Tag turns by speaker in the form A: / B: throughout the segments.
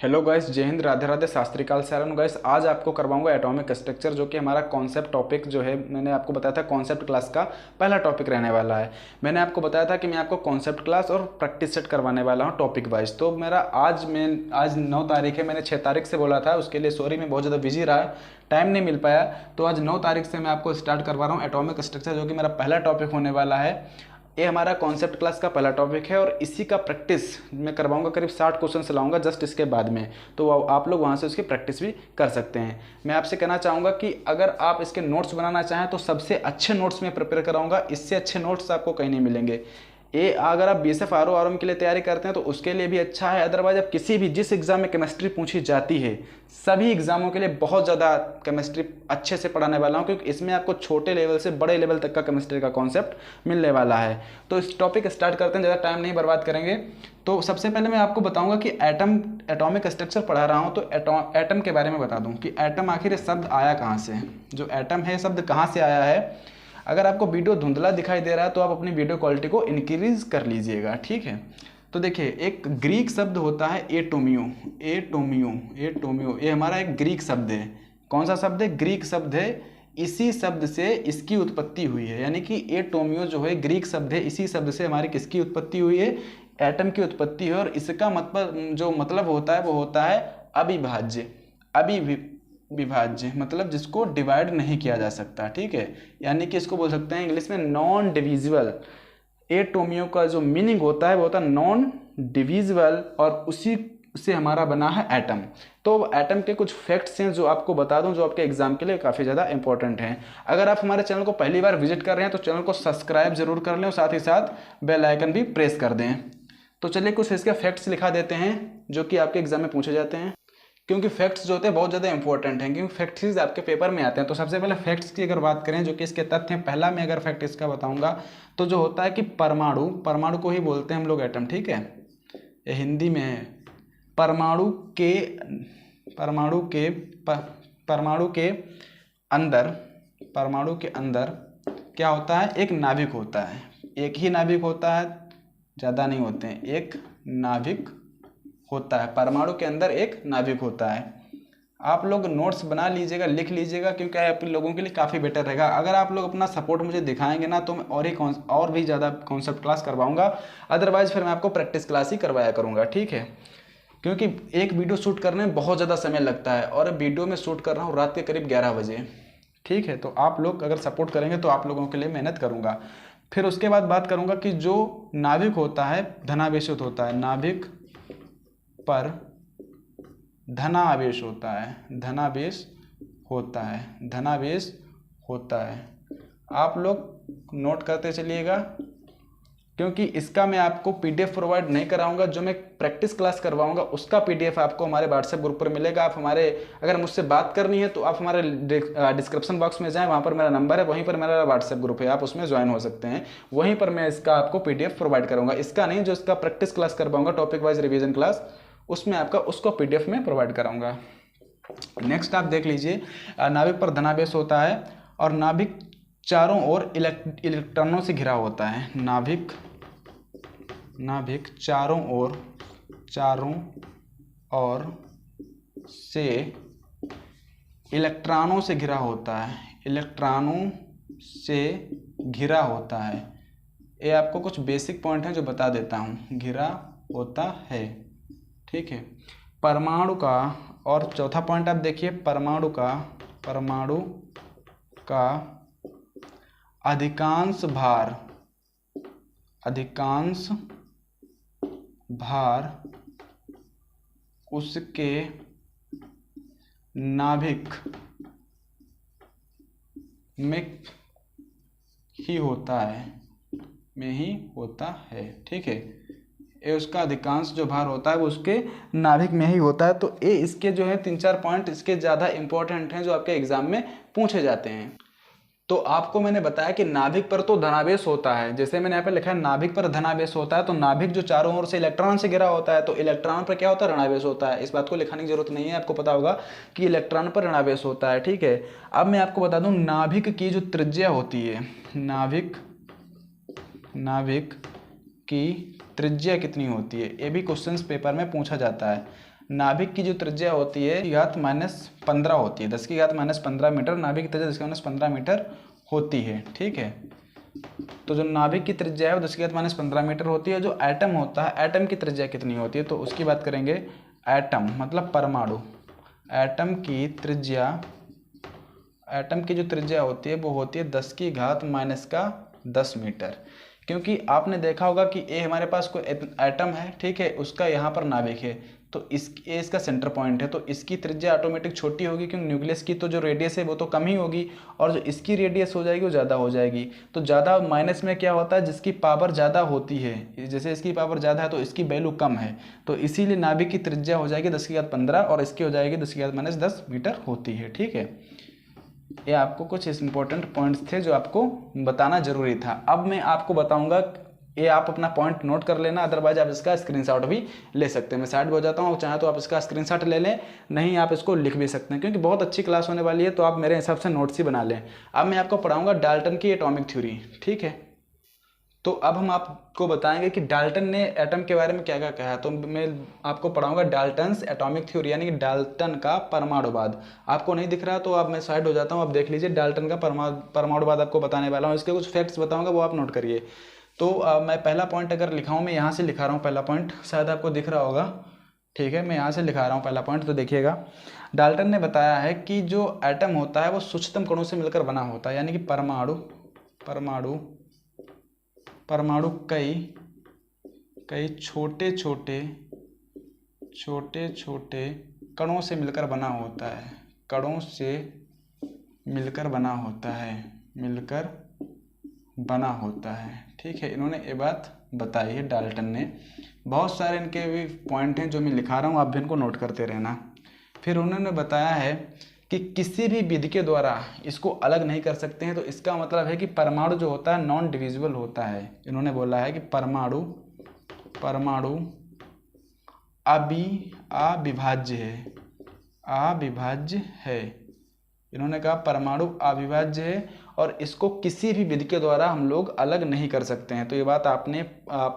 A: Hello guys, जय हिंद, राधे राधे, शास्त्री काल से आ रहा हूँ गाइस। आज आपको करवाऊंगा एटॉमिक स्ट्रक्चर, जो कि हमारा कॉन्सेप्ट टॉपिक जो है, मैंने आपको बताया था कॉन्सेप्ट क्लास का पहला टॉपिक रहने वाला है। मैंने आपको बताया था कि मैं आपको कॉन्सेप्ट क्लास और प्रैक्टिस सेट करवाने वाला हूँ टॉपिक वाइज। तो मेरा आज 9 तारीख है, मैंने 6 तारीख से बोला था, उसके लिए सॉरी, मैं बहुत ज़्यादा बिजी रहा, टाइम नहीं मिल पाया। तो आज 9 तारीख से मैं आपको स्टार्ट करवा रहा हूँ एटॉमिक स्ट्रक्चर, जो कि मेरा पहला टॉपिक होने वाला है। ये हमारा कॉन्सेप्ट क्लास का पहला टॉपिक है और इसी का प्रैक्टिस मैं करवाऊंगा। करीब 60 क्वेश्चन से लाऊंगा जस्ट इसके बाद में, तो आप लोग वहां से उसकी प्रैक्टिस भी कर सकते हैं। मैं आपसे कहना चाहूँगा कि अगर आप इसके नोट्स बनाना चाहें तो सबसे अच्छे नोट्स मैं प्रिपेयर कराऊंगा, इससे अच्छे नोट्स आपको कहीं नहीं मिलेंगे। ये अगर आप बीएसएफ आरओ आरओएम के लिए तैयारी करते हैं तो उसके लिए भी अच्छा है। अदरवाइज आप किसी भी जिस एग्जाम में केमिस्ट्री पूछी जाती है, सभी एग्जामों के लिए बहुत ज़्यादा केमिस्ट्री अच्छे से पढ़ाने वाला हूँ, क्योंकि इसमें आपको छोटे लेवल से बड़े लेवल तक का केमिस्ट्री का कॉन्सेप्ट मिलने वाला है। तो इस टॉपिक स्टार्ट करते हैं, ज़्यादा टाइम नहीं बर्बाद करेंगे। तो सबसे पहले मैं आपको बताऊंगा कि एटॉमिक स्ट्रक्चर पढ़ा रहा हूँ तो एटम के बारे में बता दूँ कि एटम आखिर शब्द आया कहाँ से, जो एटम है शब्द कहाँ से आया है। अगर आपको वीडियो धुंधला दिखाई दे रहा है तो आप अपनी वीडियो क्वालिटी को इंक्रीज कर लीजिएगा, ठीक है। तो देखिए, एक ग्रीक शब्द होता है एटोमियो। एटोमियो ये हमारा एक ग्रीक शब्द है। कौन सा शब्द है? ग्रीक शब्द है। इसी शब्द से इसकी उत्पत्ति हुई है, यानी कि एटोमियो जो है ग्रीक शब्द है, इसी शब्द से हमारी किसकी उत्पत्ति हुई है? एटम की उत्पत्ति है। और इसका मतलब होता है वो होता है अविभाज्य। विभाज्य मतलब जिसको डिवाइड नहीं किया जा सकता, ठीक है। यानी कि इसको बोल सकते हैं इंग्लिश में नॉन डिविजिबल। एटोमियो का जो मीनिंग होता है वो होता है नॉन डिविजिबल, और उसी से हमारा बना है एटम। तो एटम के कुछ फैक्ट्स हैं जो आपको बता दूं, जो आपके एग्जाम के लिए काफ़ी ज़्यादा इंपॉर्टेंट हैं। अगर आप हमारे चैनल को पहली बार विजिट कर रहे हैं तो चैनल को सब्सक्राइब जरूर कर लें और साथ ही साथ बेल आइकन भी प्रेस कर दें। तो चलिए कुछ इसके फैक्ट्स लिखा देते हैं जो कि आपके एग्जाम में पूछे जाते हैं, क्योंकि फैक्ट्स जो होते हैं बहुत ज़्यादा इंपॉर्टेंट हैं, क्योंकि फैक्ट्स आपके पेपर में आते हैं। तो सबसे पहले फैक्ट्स की अगर बात करें, जो कि इसके तथ्य हैं, पहला मैं अगर फैक्ट इसका बताऊंगा तो जो होता है कि परमाणु को ही बोलते हैं हम लोग एटम, ठीक है। ये हिंदी में है। परमाणु के अंदर क्या होता है? एक नाभिक होता है। एक ही नाभिक होता है, ज़्यादा नहीं होते हैं, एक नाभिक होता है। परमाणु के अंदर एक नाभिक होता है। आप लोग नोट्स बना लीजिएगा, लिख लीजिएगा, क्योंकि आप लोगों के लिए काफ़ी बेटर रहेगा। अगर आप लोग अपना सपोर्ट मुझे दिखाएंगे ना तो मैं और भी ज़्यादा कॉन्सेप्ट क्लास करवाऊंगा। अदरवाइज फिर मैं आपको प्रैक्टिस क्लास ही करवाया करूँगा, ठीक है। क्योंकि एक वीडियो शूट करने में बहुत ज़्यादा समय लगता है, और वीडियो में शूट कर रहा हूँ रात के करीब 11 बजे, ठीक है। तो आप लोग अगर सपोर्ट करेंगे तो आप लोगों के लिए मेहनत करूँगा। फिर उसके बाद बात करूँगा कि जो नाभिक होता है धनावेशित होता है। नाभिक पर धनावेश होता है। आप लोग नोट करते चलिएगा, क्योंकि इसका मैं आपको पीडीएफ प्रोवाइड नहीं कराऊंगा। जो मैं प्रैक्टिस क्लास करवाऊंगा उसका पीडीएफ आपको हमारे व्हाट्सएप ग्रुप पर मिलेगा। आप अगर मुझसे बात करनी है तो आप हमारे डिस्क्रिप्शन बॉक्स में जाएं, वहां पर मेरा नंबर है, वहीं पर मेरा व्हाट्सएप ग्रुप है, आप उसमें ज्वाइन हो सकते हैं। वहीं पर मैं इसका आपको पीडीएफ प्रोवाइड करूंगा। इसका नहीं, जो इसका प्रैक्टिस क्लास करवाऊंगा टॉपिक वाइज रिविजन क्लास, उसमें उसको पीडीएफ में प्रोवाइड कराऊंगा। नेक्स्ट आप देख लीजिए, नाभिक पर धनावेश होता है और नाभिक चारों ओर इलेक्ट्रॉनों से घिरा होता है। नाभिक चारों ओर से इलेक्ट्रॉनों से घिरा होता है। ये आपको कुछ बेसिक पॉइंट हैं जो बता देता हूँ। घिरा होता है, ठीक है। परमाणु का, और चौथा पॉइंट आप देखिए, परमाणु का अधिकांश भार उसके नाभिक में ही होता है, ठीक है। ये उसका अधिकांश जो भार होता है वो उसके नाभिक में ही होता है। तो ये इसके जो है 3-4 पॉइंट इसके ज़्यादा इंपॉर्टेंट हैं जो आपके एग्जाम में पूछे जाते हैं। तो आपको मैंने बताया कि नाभिक पर तो धनावेश होता है, जैसे मैंने यहाँ पे लिखा है नाभिक पर धनावेश होता है। तो नाभिक जो चारों ओर से इलेक्ट्रॉन से घिरा होता है, तो इलेक्ट्रॉन पर क्या होता है? ऋणावेश होता है। इस बात को लिखाने की जरूरत नहीं है, आपको पता होगा कि इलेक्ट्रॉन पर ऋणावेश होता है, ठीक है। अब मैं आपको बता दूं नाभिक की जो त्रिज्या होती है, नाभिक की त्रिज्या कितनी होती है, ये भी क्वेश्चंस पेपर में पूछा जाता है। नाभिक की जो त्रिज्या होती है 10⁻15 होती है, 10⁻15 मीटर नाभिक की त्रिज्या 10⁻15 मीटर होती है। ठीक है, तो जो नाभिक की त्रिज्या है वो 10⁻15 मीटर होती है। जो एटम होता है, एटम की त्रिज्या कितनी होती है, तो उसकी बात करेंगे। एटम मतलब परमाणु, एटम की त्रिज्या, एटम की जो त्रिज्या होती है वो होती है 10⁻10 मीटर। क्योंकि आपने देखा होगा कि ये हमारे पास कोई एटम है, ठीक है, उसका यहाँ पर नाभिक है, तो ये इसका सेंटर पॉइंट है, तो इसकी त्रिज्या ऑटोमेटिक छोटी होगी, क्योंकि न्यूक्लियस की तो जो रेडियस है वो तो कम ही होगी, और जो इसकी रेडियस हो जाएगी वो ज़्यादा हो जाएगी। तो ज़्यादा माइनस में क्या होता है, जिसकी पावर ज़्यादा होती है, जैसे इसकी पावर ज़्यादा है तो इसकी वैल्यू कम है, तो इसीलिए नाभिक की त्रिज्या हो जाएगी 10⁻15 और इसकी हो जाएगी 10⁻10 मीटर होती है। ठीक है, ये आपको कुछ इंपॉर्टेंट पॉइंट्स थे जो आपको बताना जरूरी था। अब मैं आपको बताऊंगा, ये आप अपना पॉइंट नोट कर लेना, अदरवाइज आप इसका स्क्रीनशॉट भी ले सकते हैं। मैं साइड पे हो जाता हूँ, चाहे तो आप इसका स्क्रीनशॉट ले लें, नहीं आप इसको लिख भी सकते हैं, क्योंकि बहुत अच्छी क्लास होने वाली है, तो आप मेरे हिसाब से नोट्स ही बना लें। अब मैं आपको पढ़ाऊंगा डाल्टन की एटॉमिक थ्योरी। ठीक है, तो अब हम आपको बताएंगे कि डाल्टन ने एटम के बारे में क्या क्या कहा। तो मैं आपको पढ़ाऊंगा डाल्टन्स एटॉमिक थ्योरी, यानी कि डाल्टन का परमाणुवाद। आपको नहीं दिख रहा तो अब मैं साइड हो जाता हूँ, आप देख लीजिए। डाल्टन का परमाणुवाद आपको बताने वाला हूँ, इसके कुछ फैक्ट्स बताऊंगा, वो आप नोट करिए। तो मैं पहला पॉइंट अगर लिखा हूँ, मैं यहाँ से लिखा रहा हूँ पहला पॉइंट, शायद आपको दिख रहा होगा। ठीक है, मैं यहाँ से लिखा रहा हूँ पहला पॉइंट, तो देखिएगा। डाल्टन ने बताया है कि जो एटम होता है वो सूक्ष्मतम कणों से मिलकर बना होता है, यानी कि परमाणु कई छोटे छोटे कणों से मिलकर बना होता है, कणों से मिलकर बना होता है। ठीक है, इन्होंने ये बात बताई है डाल्टन ने। बहुत सारे इनके भी पॉइंट हैं जो मैं लिखा रहा हूँ, आप भी इनको नोट करते रहना। फिर उन्होंने बताया है कि किसी भी विधि के द्वारा इसको अलग नहीं कर सकते हैं, तो इसका मतलब है कि परमाणु जो होता है नॉन डिविजिबल होता है। इन्होंने बोला है कि परमाणु अविभाज्य है। इन्होंने कहा परमाणु अविभाज्य है और इसको किसी भी विधि के द्वारा हम लोग अलग नहीं कर सकते हैं। तो ये बात आप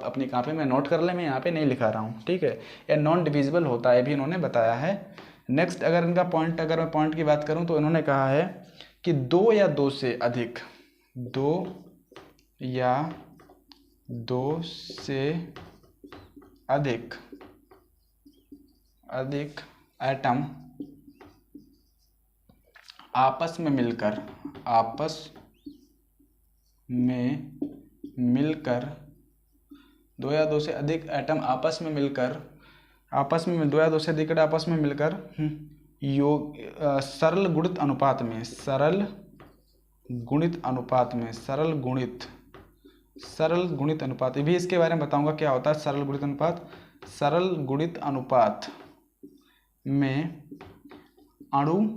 A: अपनी कॉपी में नोट कर लें, मैं यहाँ पे नहीं लिखा रहा हूँ। ठीक है, ये नॉन डिविजिबल होता है भी इन्होंने बताया है। नेक्स्ट अगर मैं पॉइंट की बात करूं, तो इन्होंने कहा है कि दो या दो से अधिक एटम आपस में मिलकर दो या दो से अधिक एटम आपस में मिलकर सरल गुणित अनुपात भी इसके बारे में बताऊंगा क्या होता है सरल गुणित अनुपात में अणु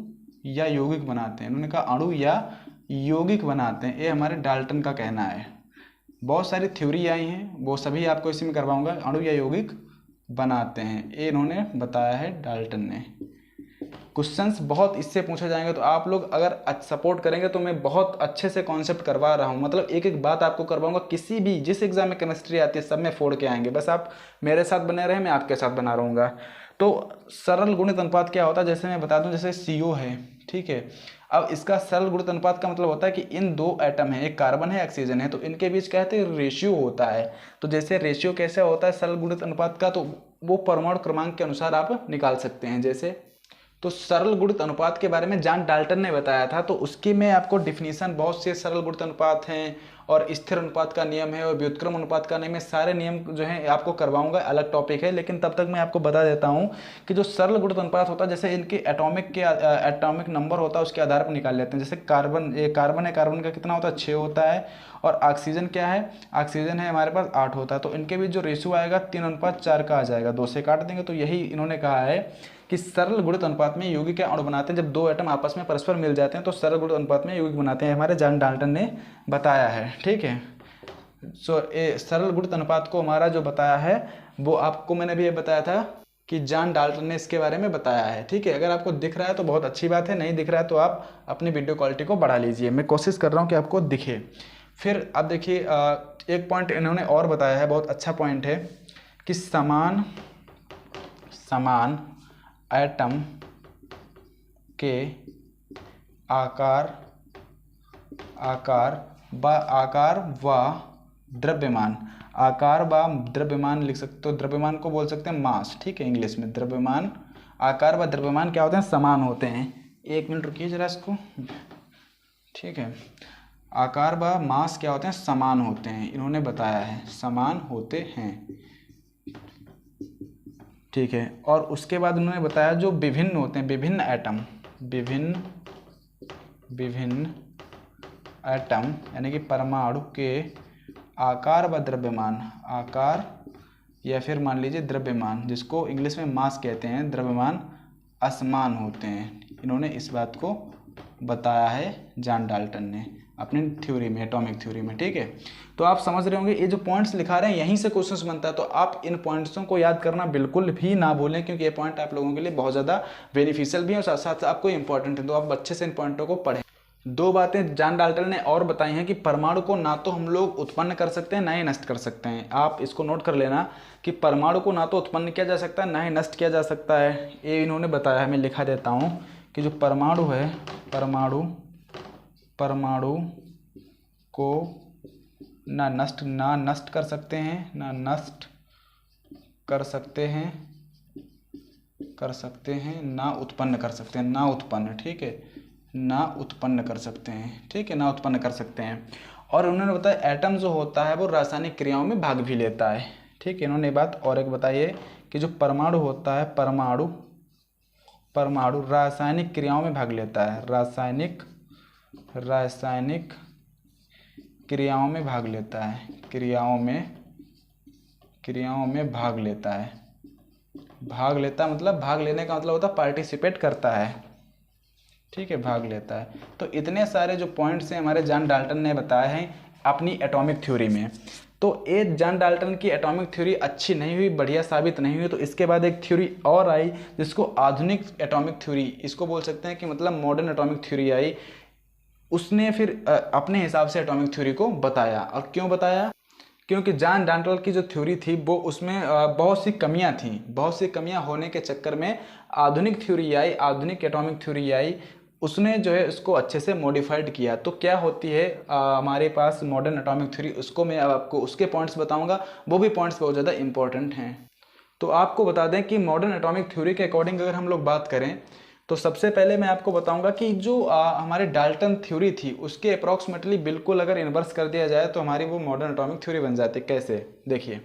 A: या यौगिक बनाते हैं। इन्होंने कहा अणु या यौगिक बनाते हैं, ये हमारे डाल्टन का कहना है। बहुत सारी थ्योरी आई हैं, वो सभी आपको इसी में करवाऊंगा। अणु या यौगिक बनाते हैं, ये इन्होंने बताया है डाल्टन ने। क्वेश्चंस बहुत इससे पूछे जाएंगे, तो आप लोग अगर सपोर्ट करेंगे तो मैं बहुत अच्छे से कॉन्सेप्ट करवा रहा हूँ, मतलब एक एक बात आपको करवाऊंगा। किसी भी जिस एग्जाम में केमिस्ट्री आती है सब में फोड़ के आएंगे, बस आप मेरे साथ बने रहे, मैं आपके साथ बना रहूँगा। तो सरल गुणित अनुपात क्या होता है, जैसे मैं बता दूं, जैसे CO है, ठीक है। अब इसका सरल गुणित अनुपात का मतलब होता है कि इन दो एटम है, एक कार्बन है ऑक्सीजन है, तो इनके बीच कहते हैं रेशियो होता है। तो जैसे रेशियो कैसे होता है सरल गुणित अनुपात का, तो वो परमाणु क्रमांक के अनुसार आप निकाल सकते हैं। जैसे तो सरल गुणित अनुपात के बारे में जॉन डाल्टन ने बताया था, तो उसकी मैं आपको डिफिनीशन, बहुत से सरल गुणित अनुपात हैं और स्थिर अनुपात का नियम है और व्युत्क्रम अनुपात का नियम है, सारे नियम जो है आपको करवाऊंगा, अलग टॉपिक है। लेकिन तब तक मैं आपको बता देता हूं कि जो सरल गुणित अनुपात होता है, जैसे इनके एटॉमिक नंबर होता है उसके आधार पर निकाल लेते हैं। जैसे कार्बन है, कार्बन का कितना होता है 6 होता है, और ऑक्सीजन क्या है, ऑक्सीजन है हमारे पास 8 होता है। तो इनके बीच जो रेशियो आएगा 3:4 का आ जाएगा, 2 से काट देंगे। तो यही इन्होंने कहा है कि सरल गुणित अनुपात में यौगिक के अणु बनाते हैं, जब दो एटम आपस में परस्पर मिल जाते हैं तो सरल गुणित अनुपात में यौगिक बनाते हैं, हमारे जॉन डाल्टन ने बताया है। ठीक है, सरल गुणित अनुपात को हमारा जो बताया है वो आपको मैंने भी ये बताया था कि जॉन डाल्टन ने इसके बारे में बताया है। ठीक है, अगर आपको दिख रहा है तो बहुत अच्छी बात है, नहीं दिख रहा है तो आप अपनी वीडियो क्वालिटी को बढ़ा लीजिए, मैं कोशिश कर रहा हूँ कि आपको दिखे। फिर अब देखिए एक पॉइंट इन्होंने और बताया है, बहुत अच्छा पॉइंट है कि समान एटम के आकार व द्रव्यमान, आकार व द्रव्यमान लिख सकते हो, द्रव्यमान को बोल सकते हैं मास, ठीक है, इंग्लिश में द्रव्यमान, आकार व द्रव्यमान क्या होते हैं, समान होते हैं। 1 मिनट रुकिए जरा इसको, ठीक है, आकार व मास क्या होते हैं, समान होते हैं, इन्होंने बताया है समान होते हैं, ठीक है। और उसके बाद उन्होंने बताया जो विभिन्न होते हैं, विभिन्न एटम, विभिन्न एटम यानी कि परमाणु के आकार व द्रव्यमान, आकार या फिर मान लीजिए द्रव्यमान, जिसको इंग्लिश में मास कहते हैं, द्रव्यमान असमान होते हैं। इन्होंने इस बात को बताया है जॉन डाल्टन ने अपनी थ्योरी में, एटॉमिक थ्योरी में, ठीक है। तो आप समझ रहे होंगे ये जो पॉइंट्स लिखा रहे हैं यहीं से क्वेश्चंस बनता है, तो आप इन पॉइंट्सों को याद करना बिल्कुल भी ना भूलें, क्योंकि ये पॉइंट आप लोगों के लिए बहुत ज़्यादा बेनिफिशियल भी है और साथ साथ आपको इंपॉर्टेंट है, तो आप अच्छे से इन पॉइंटों को पढ़ें। 2 बातें जॉन डाल्टन ने और बताई हैं कि परमाणु को ना तो हम लोग उत्पन्न कर सकते हैं ना ही नष्ट कर सकते हैं। आप इसको नोट कर लेना कि परमाणु को ना तो उत्पन्न किया जा सकता है ना ही नष्ट किया जा सकता है, ये इन्होंने बताया है। मैं लिखा देता हूँ कि जो परमाणु है, परमाणु को ना नष्ट कर सकते हैं, ना नष्ट कर सकते हैं, ना उत्पन्न कर सकते हैं, ना उत्पन्न, ठीक है, ना उत्पन्न कर सकते हैं, ठीक है, ना उत्पन्न कर सकते हैं। और उन्होंने बताया एटम जो होता है वो रासायनिक क्रियाओं में भाग भी लेता है, ठीक है। इन्होंने बात और एक बताई है कि जो परमाणु होता है, परमाणु रासायनिक क्रियाओं में भाग लेता है, रासायनिक क्रियाओं में भाग लेता है, क्रियाओं में भाग लेता है, भाग लेता मतलब भाग लेने का मतलब होता है पार्टिसिपेट करता है, ठीक है, भाग लेता है। तो इतने सारे जो पॉइंट्स हैं हमारे जॉन डाल्टन ने बताए हैं अपनी एटॉमिक थ्योरी में। तो ये जॉन डाल्टन की एटॉमिक थ्योरी अच्छी नहीं हुई, बढ़िया साबित नहीं हुई, तो इसके बाद एक थ्योरी और आई जिसको आधुनिक एटॉमिक थ्योरी, इसको बोल सकते हैं कि मतलब मॉडर्न एटॉमिक थ्योरी आई। उसने फिर अपने हिसाब से एटॉमिक थ्योरी को बताया। और क्यों बताया? क्योंकि जॉन डाल्टन की जो थ्योरी थी वो उसमें बहुत सी कमियां थी, बहुत सी कमियां होने के चक्कर में आधुनिक थ्योरी आई, आधुनिक एटॉमिक थ्योरी आई, उसने जो है उसको अच्छे से मॉडिफाइड किया। तो क्या होती है हमारे पास मॉडर्न एटॉमिक थ्योरी, उसको मैं आपको उसके पॉइंट्स बताऊंगा, वो भी पॉइंट्स बहुत ज़्यादा इंपॉर्टेंट हैं। तो आपको बता दें कि मॉडर्न एटॉमिक थ्योरी के अकॉर्डिंग अगर हम लोग बात करें तो सबसे पहले मैं आपको बताऊंगा कि जो हमारे डाल्टन थ्योरी थी उसके अप्रॉक्सीमेटली बिल्कुल अगर इन्वर्स कर दिया जाए तो हमारी वो मॉडर्न एटॉमिक थ्योरी बन जाती है। कैसे? देखिए,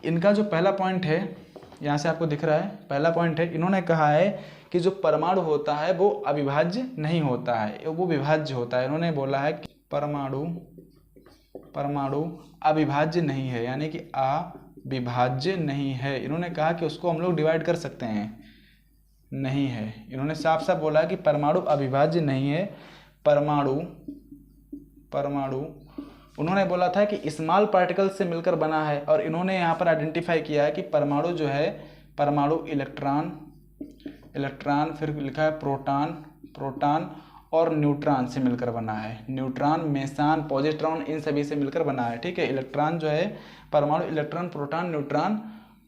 A: इनका जो पहला पॉइंट है, यहाँ से आपको दिख रहा है, पहला पॉइंट है, इन्होंने कहा है कि जो परमाणु होता है वो अविभाज्य नहीं होता है, वो विभाज्य होता है। इन्होंने बोला है कि परमाणु अविभाज्य नहीं है, यानी कि अविभाज्य नहीं है। इन्होंने कहा कि उसको हम लोग डिवाइड कर सकते हैं, नहीं है। इन्होंने साफ साफ बोला है कि परमाणु अविभाज्य नहीं है। परमाणु उन्होंने बोला था कि स्मॉल पार्टिकल से मिलकर बना है, और इन्होंने यहाँ पर आइडेंटिफाई किया है कि परमाणु जो है, परमाणु इलेक्ट्रॉन, फिर लिखा है प्रोटॉन और न्यूट्रॉन से मिलकर बना है। न्यूट्रॉन, मेसान, पॉजिट्रॉन, इन सभी से मिलकर बना है, ठीक है। इलेक्ट्रॉन जो है, परमाणु इलेक्ट्रॉन, प्रोटॉन, न्यूट्रॉन,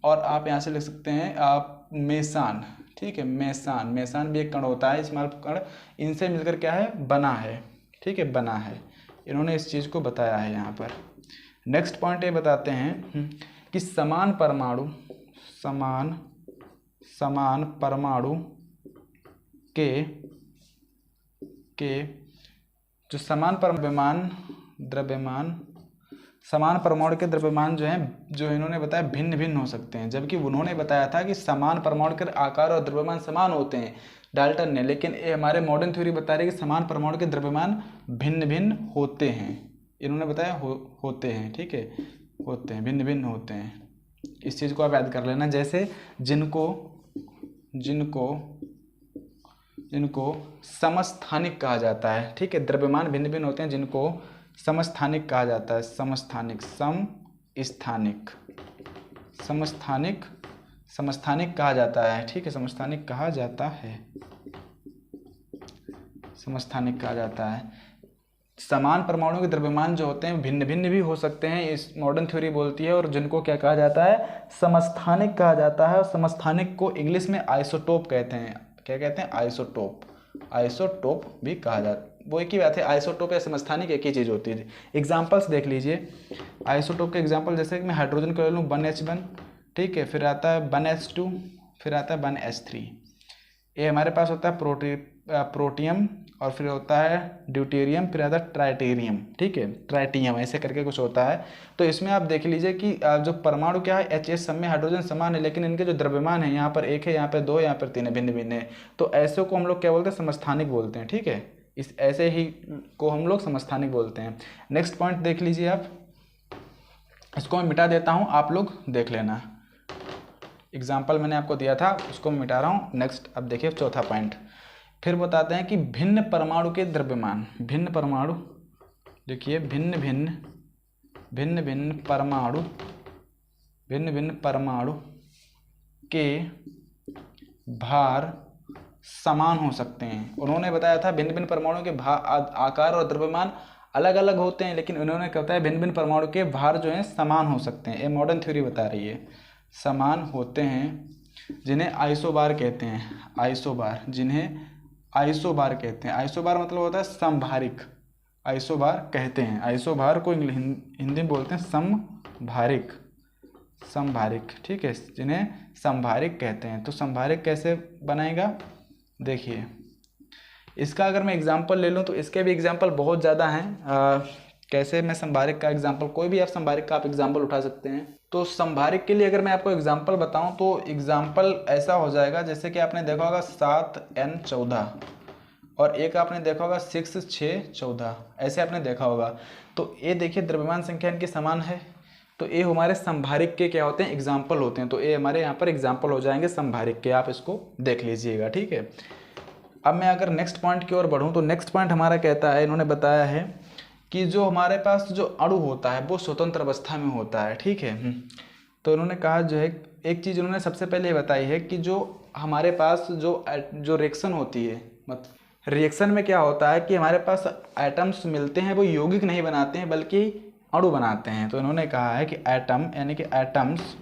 A: और आप यहाँ से लिख सकते हैं आप मेसान, ठीक है, मेसान भी एक कण होता है, स्मॉल कण, इनसे मिलकर क्या है, बना है, ठीक है, बना है। इन्होंने इस चीज़ को बताया है यहाँ पर। नेक्स्ट पॉइंट ये बताते हैं कि समान परमाणु के जो समान परमाणु के द्रव्यमान जो हैं, जो इन्होंने बताया भिन्न भिन्न हो सकते हैं, जबकि उन्होंने बताया था कि समान परमाणु के आकार और द्रव्यमान समान होते हैं, डाल्टन ने। लेकिन ये हमारे मॉडर्न थ्योरी बता रही है कि समान परमाणु के द्रव्यमान भिन्न भिन्न होते हैं। इन्होंने बताया होते हैं, ठीक है, होते हैं, भिन्न भिन्न होते हैं। इस चीज़ को आप याद कर लेना। जैसे जिनको समस्थानिक कहा जाता है, ठीक है, द्रव्यमान भिन्न भिन्न होते हैं, जिनको समस्थानिक कहा जाता है, समस्थानिक कहा जाता है, ठीक है, समस्थानिक कहा जाता है। समान परमाणुओं के द्रव्यमान जो होते हैं भिन्न भिन्न भी हो सकते हैं, इस मॉडर्न थ्योरी बोलती है, और जिनको क्या कहा जाता है, समस्थानिक कहा जाता है। और समस्थानिक को इंग्लिश में आइसोटोप कहते हैं। क्या कहते हैं? आइसोटोप। आइसोटोप भी कहा जाता है, वो एक ही बात है। आइसोटोप या समस्थानिक एक ही चीज़ होती है। एग्जाम्पल्स देख लीजिए आइसोटोप के एग्जाम्पल, जैसे कि मैं हाइड्रोजन को ले लूँ 1H1, ठीक है, फिर आता है 1H2, फिर आता है 1H3। ये हमारे पास होता है प्रोटियम, और फिर होता है ड्यूटेरियम, फिर आता है ट्राइटेरियम, ठीक है, ट्राइटियम, ऐसे करके कुछ होता है। तो इसमें आप देख लीजिए कि जो परमाणु क्या है, H सब में हाइड्रोजन समान है, लेकिन इनके जो द्रव्यमान है, यहाँ पर 1 है, यहाँ पर 2 है, यहाँ पर 3 है, भिन्न भिन्न है। तो ऐसे को हम लोग क्या बोलते हैं? समस्थानिक बोलते हैं, ठीक है। इस ऐसे ही को हम लोग समस्थानिक बोलते हैं। नेक्स्ट पॉइंट देख लीजिए आप, इसको मैं मिटा देता हूँ, आप लोग देख लेना। एग्जाम्पल मैंने आपको दिया था, उसको मैं मिटा रहा हूँ। नेक्स्ट अब देखिए चौथा पॉइंट, फिर बताते हैं कि भिन्न परमाणु के द्रव्यमान। भिन्न परमाणु, देखिए भिन्न भिन्न परमाणु के भार समान हो सकते हैं। उन्होंने बताया था भिन्न भिन्न परमाणु के आकार और द्रव्यमान अलग अलग होते हैं, लेकिन उन्होंने क्या बताया, भिन्न भिन्न परमाणु के भार जो हैं समान हो सकते हैं। ये मॉडर्न थ्योरी बता रही है, समान होते हैं, जिन्हें आइसोबार कहते हैं। आइसोबार, जिन्हें आइसोबार कहते हैं। आइसोबार मतलब होता है समभारिक, आइसोबार कहते हैं। आइसोबार को हिंदी में बोलते हैं समभारिक, समभारिक, ठीक है, जिन्हें समभारिक कहते हैं। तो समभारिक कैसे बनेगा, देखिए इसका अगर मैं एग्जांपल ले लूँ तो इसके भी एग्जांपल बहुत ज़्यादा हैं। कैसे मैं समभारिक का एग्जांपल, कोई भी आप समभारिक का आप एग्जांपल उठा सकते हैं। तो समभारिक के लिए अगर मैं आपको एग्जांपल बताऊं तो एग्जांपल ऐसा हो जाएगा, जैसे कि आपने देखा होगा 7N14, और एक आपने देखा होगा 6, 6, 14, ऐसे आपने देखा होगा। तो ये देखिए द्रव्यमान संख्या इनकी समान है, तो ये हमारे समभारिक के क्या होते हैं, एग्जाम्पल होते हैं। तो ये हमारे यहाँ पर एग्जाम्पल हो जाएंगे समभारिक के, आप इसको देख लीजिएगा, ठीक है। अब मैं अगर नेक्स्ट पॉइंट की ओर बढ़ूँ तो नेक्स्ट पॉइंट हमारा कहता है, इन्होंने बताया है कि जो हमारे पास जो अणु होता है वो स्वतंत्र अवस्था में होता है, ठीक है। तो इन्होंने कहा जो है, एक चीज़ इन्होंने सबसे पहले बताई है कि जो हमारे पास जो रिएक्शन होती है, मतलब रिएक्शन में क्या होता है कि हमारे पास एटम्स मिलते हैं, वो यौगिक नहीं बनाते हैं बल्कि अणु बनाते हैं। तो इन्होंने कहा है कि एटम यानी कि एटम्स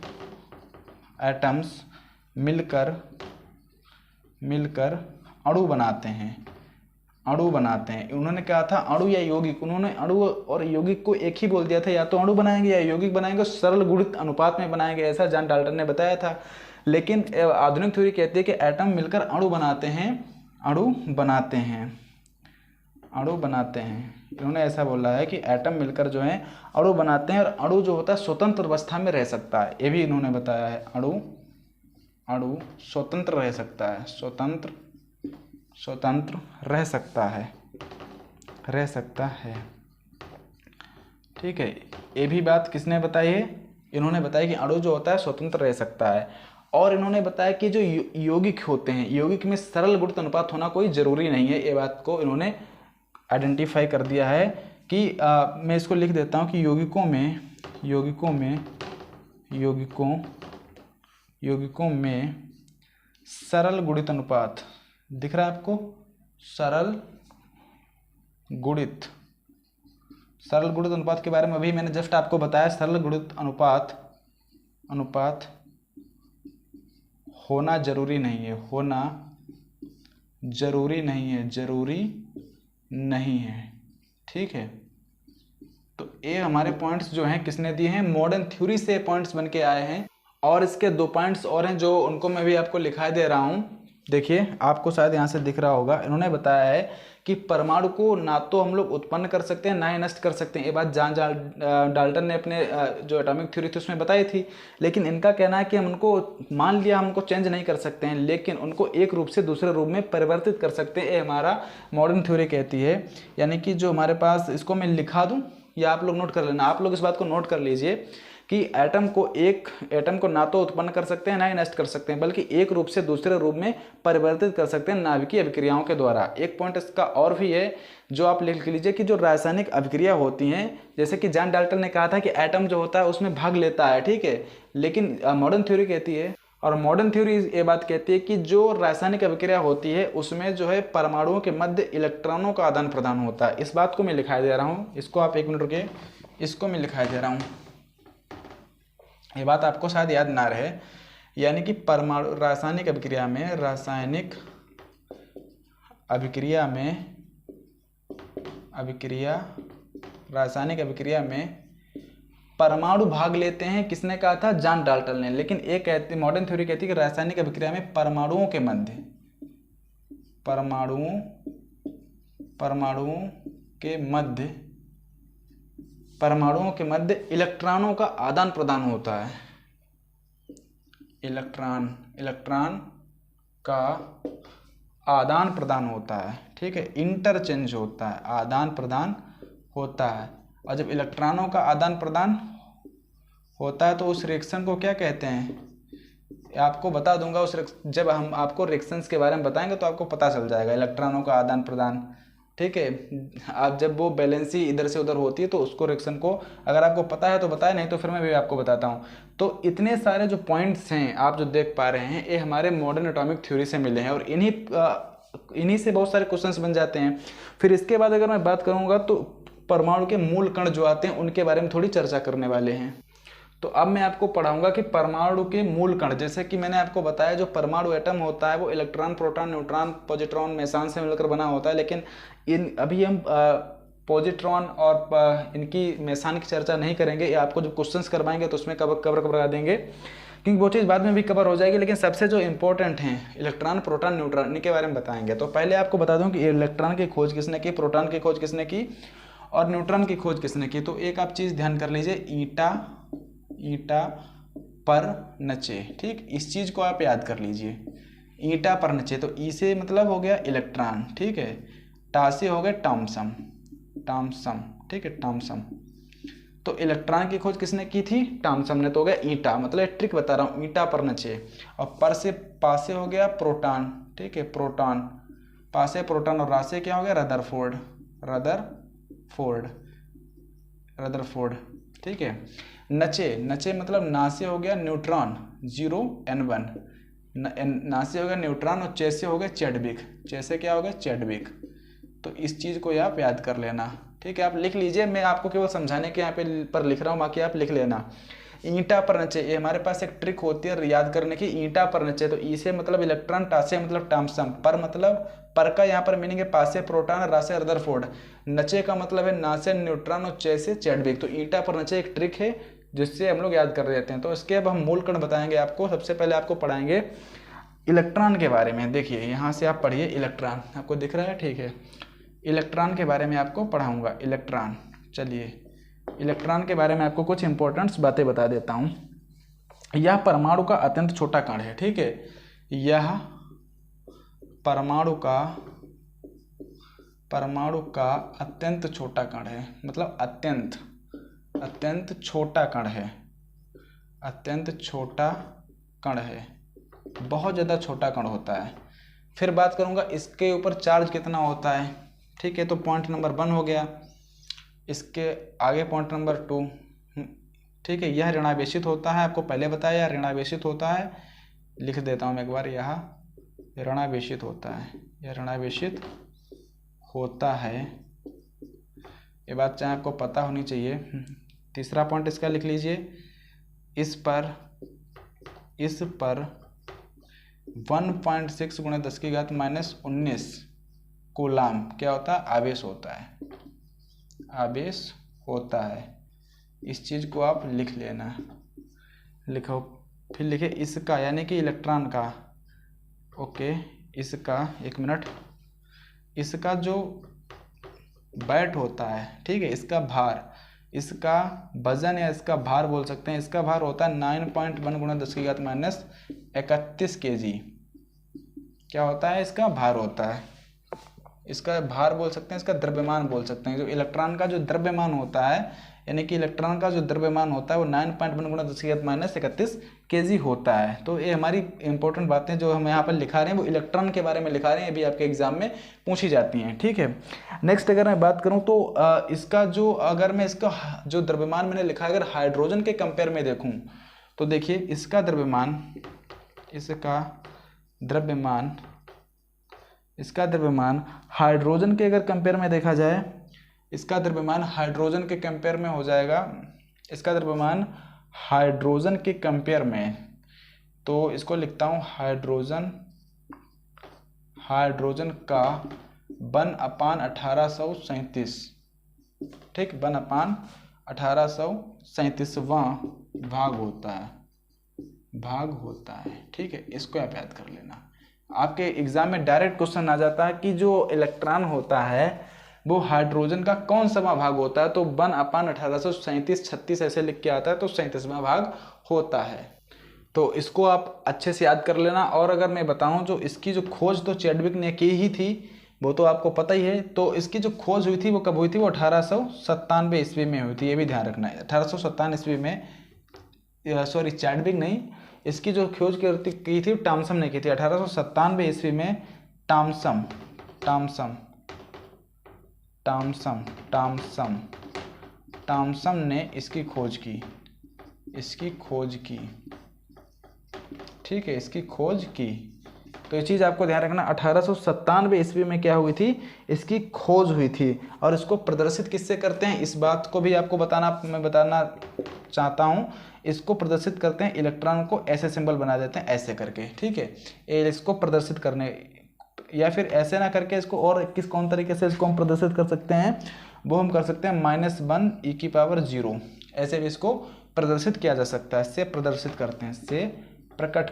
A: मिलकर अणु बनाते हैं, अणु बनाते हैं। उन्होंने कहा था अणु या यौगिक, उन्होंने अणु और यौगिक को एक ही बोल दिया था, या तो अणु बनाएंगे या यौगिक बनाएंगे, सरल गुणित अनुपात में बनाएंगे, ऐसा जॉन डाल्टन ने बताया था। लेकिन आधुनिक थ्योरी कहती है कि एटम मिलकर अणु बनाते हैं, अणु बनाते हैं। इन्होंने ऐसा बोला है कि एटम मिलकर जो है अणु बनाते हैं, और अणु जो होता है स्वतंत्र अवस्था में रह सकता है, ये भी इन्होंने बताया है। अणु स्वतंत्र रह सकता है, स्वतंत्र रह सकता है, ठीक है। ये भी बात किसने बताई है, इन्होंने बताया कि अणु जो होता है स्वतंत्र रह सकता है। और इन्होंने बताया कि जो यौगिक होते हैं, यौगिक में सरल गुणित अनुपात होना कोई ज़रूरी नहीं है। ये बात को इन्होंने आइडेंटिफाई कर दिया है कि मैं इसको लिख देता हूँ कि यौगिकों में सरल गुणित अनुपात, दिख रहा है आपको, सरल गुणित अनुपात के बारे में अभी मैंने जस्ट आपको बताया। सरल गुणित अनुपात होना जरूरी नहीं है, ठीक है। तो ये हमारे पॉइंट्स जो हैं किसने दिए हैं, मॉडर्न थ्योरी से पॉइंट्स बन के आए हैं। और इसके 2 पॉइंट्स और हैं जो उनको मैं भी आपको लिखा दे रहा हूँ। देखिए आपको शायद यहाँ से दिख रहा होगा, इन्होंने बताया है कि परमाणु को ना तो हम लोग उत्पन्न कर सकते हैं ना ही नष्ट कर सकते हैं। ये बात जॉन डाल्टन ने अपने जो एटॉमिक थ्योरी थी उसमें बताई थी। लेकिन इनका कहना है कि हम उनको मान लिया, हमको चेंज नहीं कर सकते हैं, लेकिन उनको एक रूप से दूसरे रूप में परिवर्तित कर सकते हैं। ये हमारा मॉडर्न थ्योरी कहती है। यानी कि जो हमारे पास, इसको मैं लिखा दूँ या आप लोग नोट कर लेना, आप लोग इस बात को नोट कर लीजिए कि एटम को ना तो उत्पन्न कर सकते हैं ना ही नष्ट कर सकते हैं, बल्कि एक रूप से दूसरे रूप में परिवर्तित कर सकते हैं नाभिकीय अभिक्रियाओं के द्वारा। एक पॉइंट इसका और भी है जो आप लिख लीजिए कि जो रासायनिक अभिक्रिया होती हैं, जैसे कि जॉन डाल्टन ने कहा था कि एटम जो होता है उसमें भाग लेता है, ठीक है। लेकिन मॉडर्न थ्योरी कहती है और मॉडर्न थ्योरी ये बात कहती है कि जो रासायनिक अभिक्रिया होती है उसमें जो है परमाणुओं के मध्य इलेक्ट्रॉनों का आदान प्रदान होता है। इस बात को मैं लिखाई दे रहा हूँ, इसको आप 1 मिनट रुकिए, इसको मैं लिखाई दे रहा हूँ, ये बात आपको शायद याद ना रहे। यानी कि परमाणु रासायनिक अभिक्रिया में परमाणु भाग लेते हैं, किसने कहा था? जॉन डाल्टन ने। लेकिन एक कहती, मॉडर्न थ्योरी कहती है कि रासायनिक अभिक्रिया में परमाणुओं के मध्य इलेक्ट्रॉनों का आदान प्रदान होता है। इलेक्ट्रॉन का आदान प्रदान होता है, ठीक है, इंटरचेंज होता है, आदान प्रदान होता है। और जब इलेक्ट्रॉनों का आदान प्रदान होता है तो उस रिएक्शन को क्या कहते हैं? आपको बता दूंगा, जब हम आपको रिएक्शंस के बारे में बताएंगे तो आपको पता चल जाएगा इलेक्ट्रॉनों का आदान प्रदान, ठीक है। आप जब वो बैलेंसी इधर से उधर होती है तो उसको रिएक्शन को अगर आपको पता है तो बताए, नहीं तो फिर मैं भी आपको बताता हूँ। तो इतने सारे जो पॉइंट्स हैं आप जो देख पा रहे हैं ये हमारे मॉडर्न एटॉमिक थ्योरी से मिले हैं और इन्हीं से बहुत सारे क्वेश्चंस बन जाते हैं। फिर इसके बाद अगर मैं बात करूँगा तो परमाणु के मूल कण जो आते हैं उनके बारे में थोड़ी चर्चा करने वाले हैं। तो अब मैं आपको पढ़ाऊंगा कि परमाणु के मूल कण, जैसे कि मैंने आपको बताया जो परमाणु एटम होता है वो electron, proton, neutron, positron, Mason से मिलकर बना होता है। लेकिन अभी हम पॉजिट्रॉन और इनकी मेसान की चर्चा नहीं करेंगे। ये आपको जो क्वेश्चंस करवाएंगे तो उसमें कवर करा देंगे, क्योंकि वो चीज़ बाद में भी कवर हो जाएगी। लेकिन सबसे जो इंपॉर्टेंट हैं इलेक्ट्रॉन, प्रोटॉन, न्यूट्रॉन, इनके बारे में बताएंगे। तो पहले आपको बता दूं कि इलेक्ट्रॉन की खोज किसने की, प्रोटॉन की खोज किसने की और न्यूट्रॉन की खोज किसने की। तो एक आप चीज़ ध्यान कर लीजिए, ईटा पर नचे, ठीक, इस चीज़ को आप याद कर लीजिए, ईटा पर नचे। तो ई से मतलब हो गया इलेक्ट्रॉन, ठीक है, टा से हो गया टॉमसन, ठीक है, टॉमसन। तो इलेक्ट्रॉन की खोज किसने की थी? टॉमसन ने। तो हो गया ईटा, मतलब ट्रिक बता रहा हूँ, ईटा पर नचे। और पर से पासे हो गया प्रोटॉन, ठीक है, प्रोटॉन, पासे प्रोटॉन, और रासे क्या हो गया? रदरफोर्ड, ठीक है। नचे मतलब ना से हो गया न्यूट्रॉन, 0n1, ना से हो गया न्यूट्रॉन, और चे से हो गया चैडविक, चे से क्या हो गया? चैडविक। तो इस चीज़ को आप याद कर लेना, ठीक है। आप लिख लीजिए, मैं आपको केवल समझाने के यहाँ पे पर लिख रहा हूँ, बाकी आप लिख लेना। ईंटा पर नचे, ये हमारे पास एक ट्रिक होती है याद करने की, ईंटा पर नचे। तो ई से मतलब इलेक्ट्रॉन, टा से मतलब टॉमसन, पर मतलब पर का यहाँ पर मीनिंग है पासे प्रोटॉन, रा से रदरफोर्ड, नचे का मतलब है ना से न्यूट्रॉन और चे से चैडविक। तो ईंटा पर नचे एक ट्रिक है जिससे हम लोग याद कर देते हैं। तो इसके अब हम मूल कण बताएंगे आपको। सबसे पहले आपको पढ़ाएंगे इलेक्ट्रॉन के बारे में। देखिए यहाँ से आप पढ़िए, इलेक्ट्रॉन आपको दिख रहा है, ठीक है। इलेक्ट्रॉन के बारे में आपको पढ़ाऊंगा, इलेक्ट्रॉन। चलिए इलेक्ट्रॉन के बारे में आपको कुछ इंपॉर्टेंट बातें बता देता हूँ। यह परमाणु का अत्यंत छोटा कण है, ठीक है, यह परमाणु का अत्यंत छोटा कण है, मतलब अत्यंत छोटा कण है, अत्यंत छोटा कण है, बहुत ज़्यादा छोटा कण होता है। फिर बात करूँगा इसके ऊपर चार्ज कितना होता है, ठीक है। तो पॉइंट नंबर 1 हो गया। इसके आगे पॉइंट नंबर 2, ठीक है, यह ऋणावेशित होता है, आपको पहले बताया यह ऋणावेशित होता है, लिख देता हूँ मैं एक बार, यह ऋणावेशित होता है, यह ऋणावेशित होता है, ये बात चाहे आपको पता होनी चाहिए। तीसरा पॉइंट इसका लिख लीजिए, इस पर 1.6 × 10⁻⁻19 कूलाम क्या होता है? आवेश होता है, आवेश होता है। इस चीज़ को आप लिख लेना, लिखो। फिर लिखे इसका, यानी कि इलेक्ट्रॉन का, ओके, इसका, 1 मिनट, इसका जो बैट होता है, ठीक है, इसका भार, इसका वजन या इसका भार बोल सकते हैं, इसका भार होता है 9.1 × 10⁻31 kg। क्या होता है? इसका भार होता है, इसका भार बोल सकते हैं, इसका द्रव्यमान बोल सकते हैं। जो इलेक्ट्रॉन का जो द्रव्यमान होता है, यानी कि इलेक्ट्रॉन का जो द्रव्यमान होता है वो 9.1 × 10⁻31 kg होता है। तो ये हमारी इंपॉर्टेंट बातें जो हम यहाँ पर लिखा रहे हैं वो इलेक्ट्रॉन के बारे में लिखा रहे हैं, अभी आपके एग्जाम में पूछी जाती हैं, ठीक है। नेक्स्ट अगर मैं बात करूँ तो इसका जो, अगर मैं इसका जो द्रव्यमान मैंने लिखा है, अगर हाइड्रोजन के कंपेयर में देखूँ तो देखिए इसका द्रव्यमान इसका द्रव्यमान, इसका द्रव्यमान हाइड्रोजन के अगर कंपेयर में देखा जाए, इसका द्रव्यमान हाइड्रोजन के कंपेयर में हो जाएगा, इसका द्रव्यमान हाइड्रोजन के कंपेयर में, तो इसको लिखता हूँ हाइड्रोजन का 1/1837, ठीक, 1/1837वां भाग होता है, ठीक है। इसको आप याद कर लेना। आपके एग्जाम में डायरेक्ट क्वेश्चन आ जाता है कि जो इलेक्ट्रॉन होता है वो हाइड्रोजन का कौन सा भाग होता है, तो 1/1837 36 ऐसे लिख के आता है, तो 37वां भाग होता है। तो इसको आप अच्छे से याद कर लेना। और अगर मैं बताऊं, जो इसकी जो खोज तो चैडविक ने की ही थी, वो तो आपको पता ही है। तो इसकी जो खोज हुई थी वो कब हुई थी, वो 1897 ईस्वी में हुई थी, ये भी ध्यान रखना है। 1897 ईस्वी में, सॉरी चैडविक नहीं, इसकी जो खोज की थी टॉमसन ने की थी 1897 ईस्वी में। टॉमसन ने इसकी खोज की, ठीक है, इसकी खोज की। तो ये चीज़ आपको ध्यान रखना, 1897 ईस्वी में क्या हुई थी, इसकी खोज हुई थी। और इसको प्रदर्शित किससे करते हैं, इस बात को भी आपको मैं बताना चाहता हूँ। इसको प्रदर्शित करते हैं, इलेक्ट्रॉन को ऐसे सिंबल बना देते हैं, ऐसे करके, ठीक है। इसको प्रदर्शित करने, या फिर ऐसे ना करके इसको और कौन तरीके से इसको हम प्रदर्शित कर सकते हैं, वो हम कर सकते हैं -1e⁻0, ऐसे भी इसको प्रदर्शित किया जा सकता है। से प्रदर्शित करते हैं, से प्रकट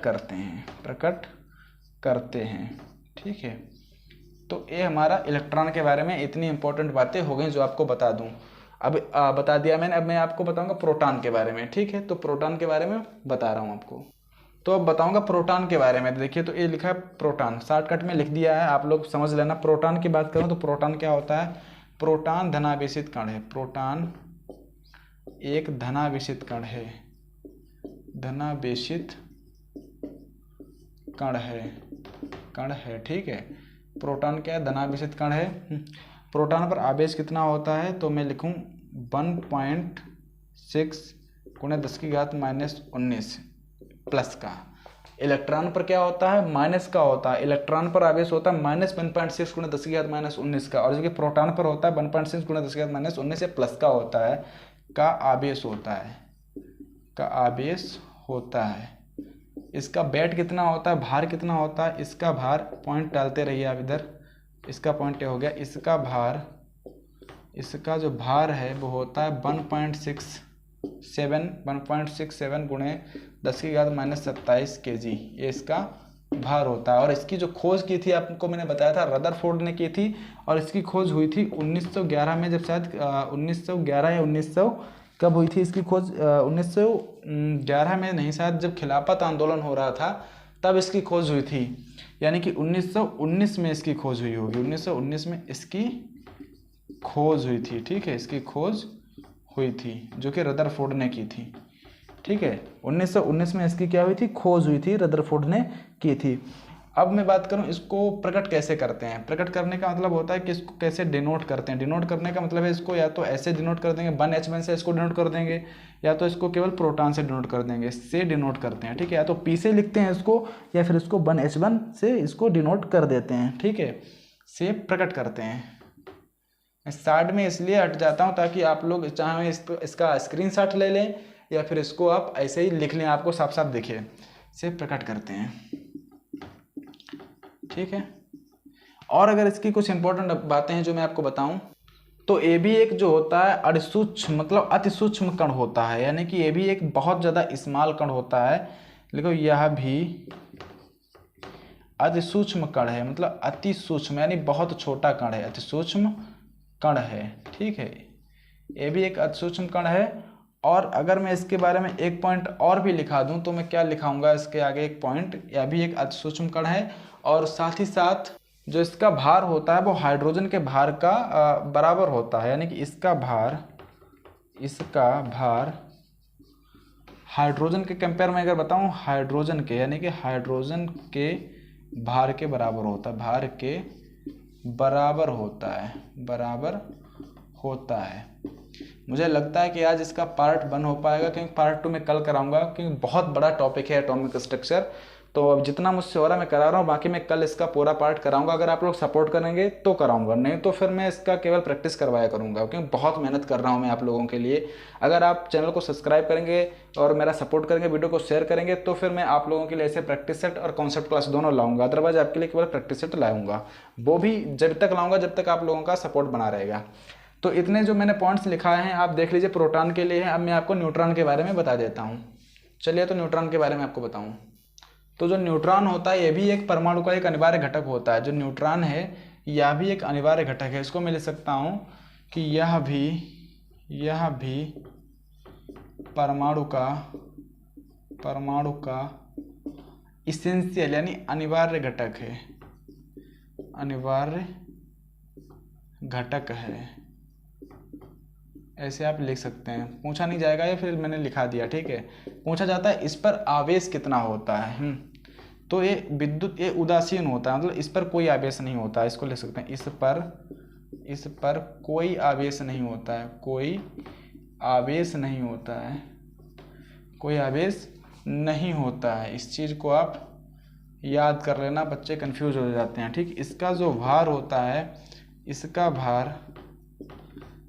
A: करते हैं, ठीक है। तो ये हमारा इलेक्ट्रॉन के बारे में इतनी इंपॉर्टेंट बातें हो गई जो आपको बता दूं। अब बता दिया मैंने। अब मैं आपको बताऊंगा प्रोटॉन के बारे में, ठीक है। तो प्रोटॉन के बारे में बता रहा हूं आपको। तो अब बताऊंगा प्रोटॉन के बारे में। देखिए, तो ये लिखा है प्रोटॉन, शॉर्टकट में लिख दिया है, आप लोग समझ लेना। प्रोटॉन की बात करूं तो प्रोटॉन क्या होता है, प्रोटॉन धनावेशित कण है। प्रोटॉन एक धनावेशित कण है, कण है, ठीक है। प्रोटॉन क्या है, धनावेशित कण है। प्रोटॉन पर आवेश कितना होता है, तो मैं लिखूं 1.6 × 10⁻⁻19 प्लस का। इलेक्ट्रॉन पर क्या होता है, माइनस का होता है। इलेक्ट्रॉन पर आवेश होता है -1.6 × 10⁻⁻19 का, और जो कि प्रोटॉन पर होता है 1.6 × 10⁻⁻19 से प्लस का होता है, का आवेश होता है। इसका वेट कितना होता है, भार कितना होता है, इसका भार, पॉइंट डालते रहिए आप इधर, इसका पॉइंट हो गया, इसका जो भार है वो होता है 1.67 × 10⁻27 kg, ये इसका भार होता है। और इसकी जो खोज की थी, आपको मैंने बताया था रदरफोर्ड ने की थी, और इसकी खोज हुई थी 1911 में, जब शायद 1911 या 1900 कब हुई थी इसकी खोज, 1911 में नहीं, शायद जब खिलाफत आंदोलन हो रहा था तब इसकी खोज हुई थी, यानी कि 1919 में इसकी खोज हुई होगी। 1919 में इसकी खोज हुई थी, ठीक है, इसकी खोज हुई थी, जो कि रदरफोर्ड ने की थी, ठीक है। 1919 में इसकी क्या हुई थी, खोज हुई थी, रदरफोर्ड ने की थी। अब मैं बात करूं इसको प्रकट कैसे करते हैं। प्रकट करने का मतलब होता है कि इसको कैसे डिनोट करते हैं। डिनोट करने का मतलब है इसको या तो ऐसे डिनोट कर देंगे, 1H1 से इसको डिनोट कर देंगे, या तो इसको केवल प्रोटॉन से डिनोट कर देंगे, से डिनोट करते हैं, ठीक है। या तो P से लिखते हैं इसको, या फिर इसको 1H1 से इसको डिनोट कर देते हैं, ठीक है, से प्रकट करते हैं। मैं साइड में इसलिए हट जाता हूँ ताकि आप लोग चाहे इसका स्क्रीनशॉट ले लें, या फिर इसको आप ऐसे ही लिख लें, आपको साफ साफ दिखे, से प्रकट करते हैं, ठीक है। और अगर इसकी कुछ इंपॉर्टेंट बातें हैं जो मैं आपको बताऊं, तो ये भी एक जो होता है अतिसूक्ष्म, मतलब अति सूक्ष्म कण होता है, यानी कि ये भी एक बहुत ज़्यादा स्मॉल कण होता है। देखो, यह भी अति सूक्ष्म कण है, मतलब अति सूक्ष्म यानी बहुत छोटा कण है, अति सूक्ष्म कण है, ठीक है। ये भी एक अति सूक्ष्म कण है। और अगर मैं इसके बारे में एक पॉइंट और भी लिखा दूं, तो मैं क्या लिखाऊंगा इसके आगे एक पॉइंट, यह भी एक अति सूक्ष्म कण है, और साथ ही साथ जो इसका भार होता है वो हाइड्रोजन के भार का बराबर होता है, यानी कि इसका भार हाइड्रोजन के कंपेयर में अगर बताऊं, हाइड्रोजन के, यानी कि हाइड्रोजन के भार के बराबर होता है, भार के बराबर होता है। मुझे लगता है कि आज इसका पार्ट 1 हो पाएगा, क्योंकि पार्ट 2 में कल कराऊंगा, क्योंकि बहुत बड़ा टॉपिक है एटॉमिक स्ट्रक्चर। तो अब जितना मुझसे हो रहा है मैं करा रहा हूँ, बाकी मैं कल इसका पूरा पार्ट कराऊंगा। अगर आप लोग सपोर्ट करेंगे तो कराऊंगा, नहीं तो फिर मैं इसका केवल प्रैक्टिस करवाया करूंगा, क्योंकि बहुत मेहनत कर रहा हूँ मैं आप लोगों के लिए। अगर आप चैनल को सब्सक्राइब करेंगे और मेरा सपोर्ट करेंगे, वीडियो को शेयर करेंगे, तो फिर मैं आप लोगों के लिए ऐसे प्रैक्टिस सेट और कॉन्सेप्ट क्लास दोनों लाऊंगा। अदरवाइज आपके लिए केवल प्रैक्टिस सेट लाऊंगा, वो भी जब तक लाऊंगा जब तक आप लोगों का सपोर्ट बना रहेगा। तो इतने जो मैंने पॉइंट्स लिखाए हैं आप देख लीजिए, प्रोटॉन के लिए है। अब मैं आपको न्यूट्रॉन के बारे में बता देता हूँ। चलिए तो न्यूट्रॉन के बारे में आपको बताऊँ। तो जो न्यूट्रॉन होता है ये भी एक परमाणु का एक अनिवार्य घटक होता है। जो न्यूट्रॉन है यह भी एक अनिवार्य घटक है। इसको मैं लिख सकता हूँ कि यह भी परमाणु का इसेंशियल यानी अनिवार्य घटक है, अनिवार्य घटक है, ऐसे आप लिख सकते हैं। पूछा नहीं जाएगा ये, फिर मैंने लिखा दिया, ठीक है। पूछा जाता है इस पर आवेश कितना होता है। तो ये विद्युत ये उदासीन होता है, मतलब इस पर कोई आवेश नहीं होता है। इसको लिख सकते हैं, इस पर कोई आवेश नहीं होता है, कोई आवेश नहीं होता है, कोई आवेश नहीं होता है। इस चीज़ को आप याद कर लेना, बच्चे कंफ्यूज हो जाते हैं, ठीक। इसका जो भार होता है,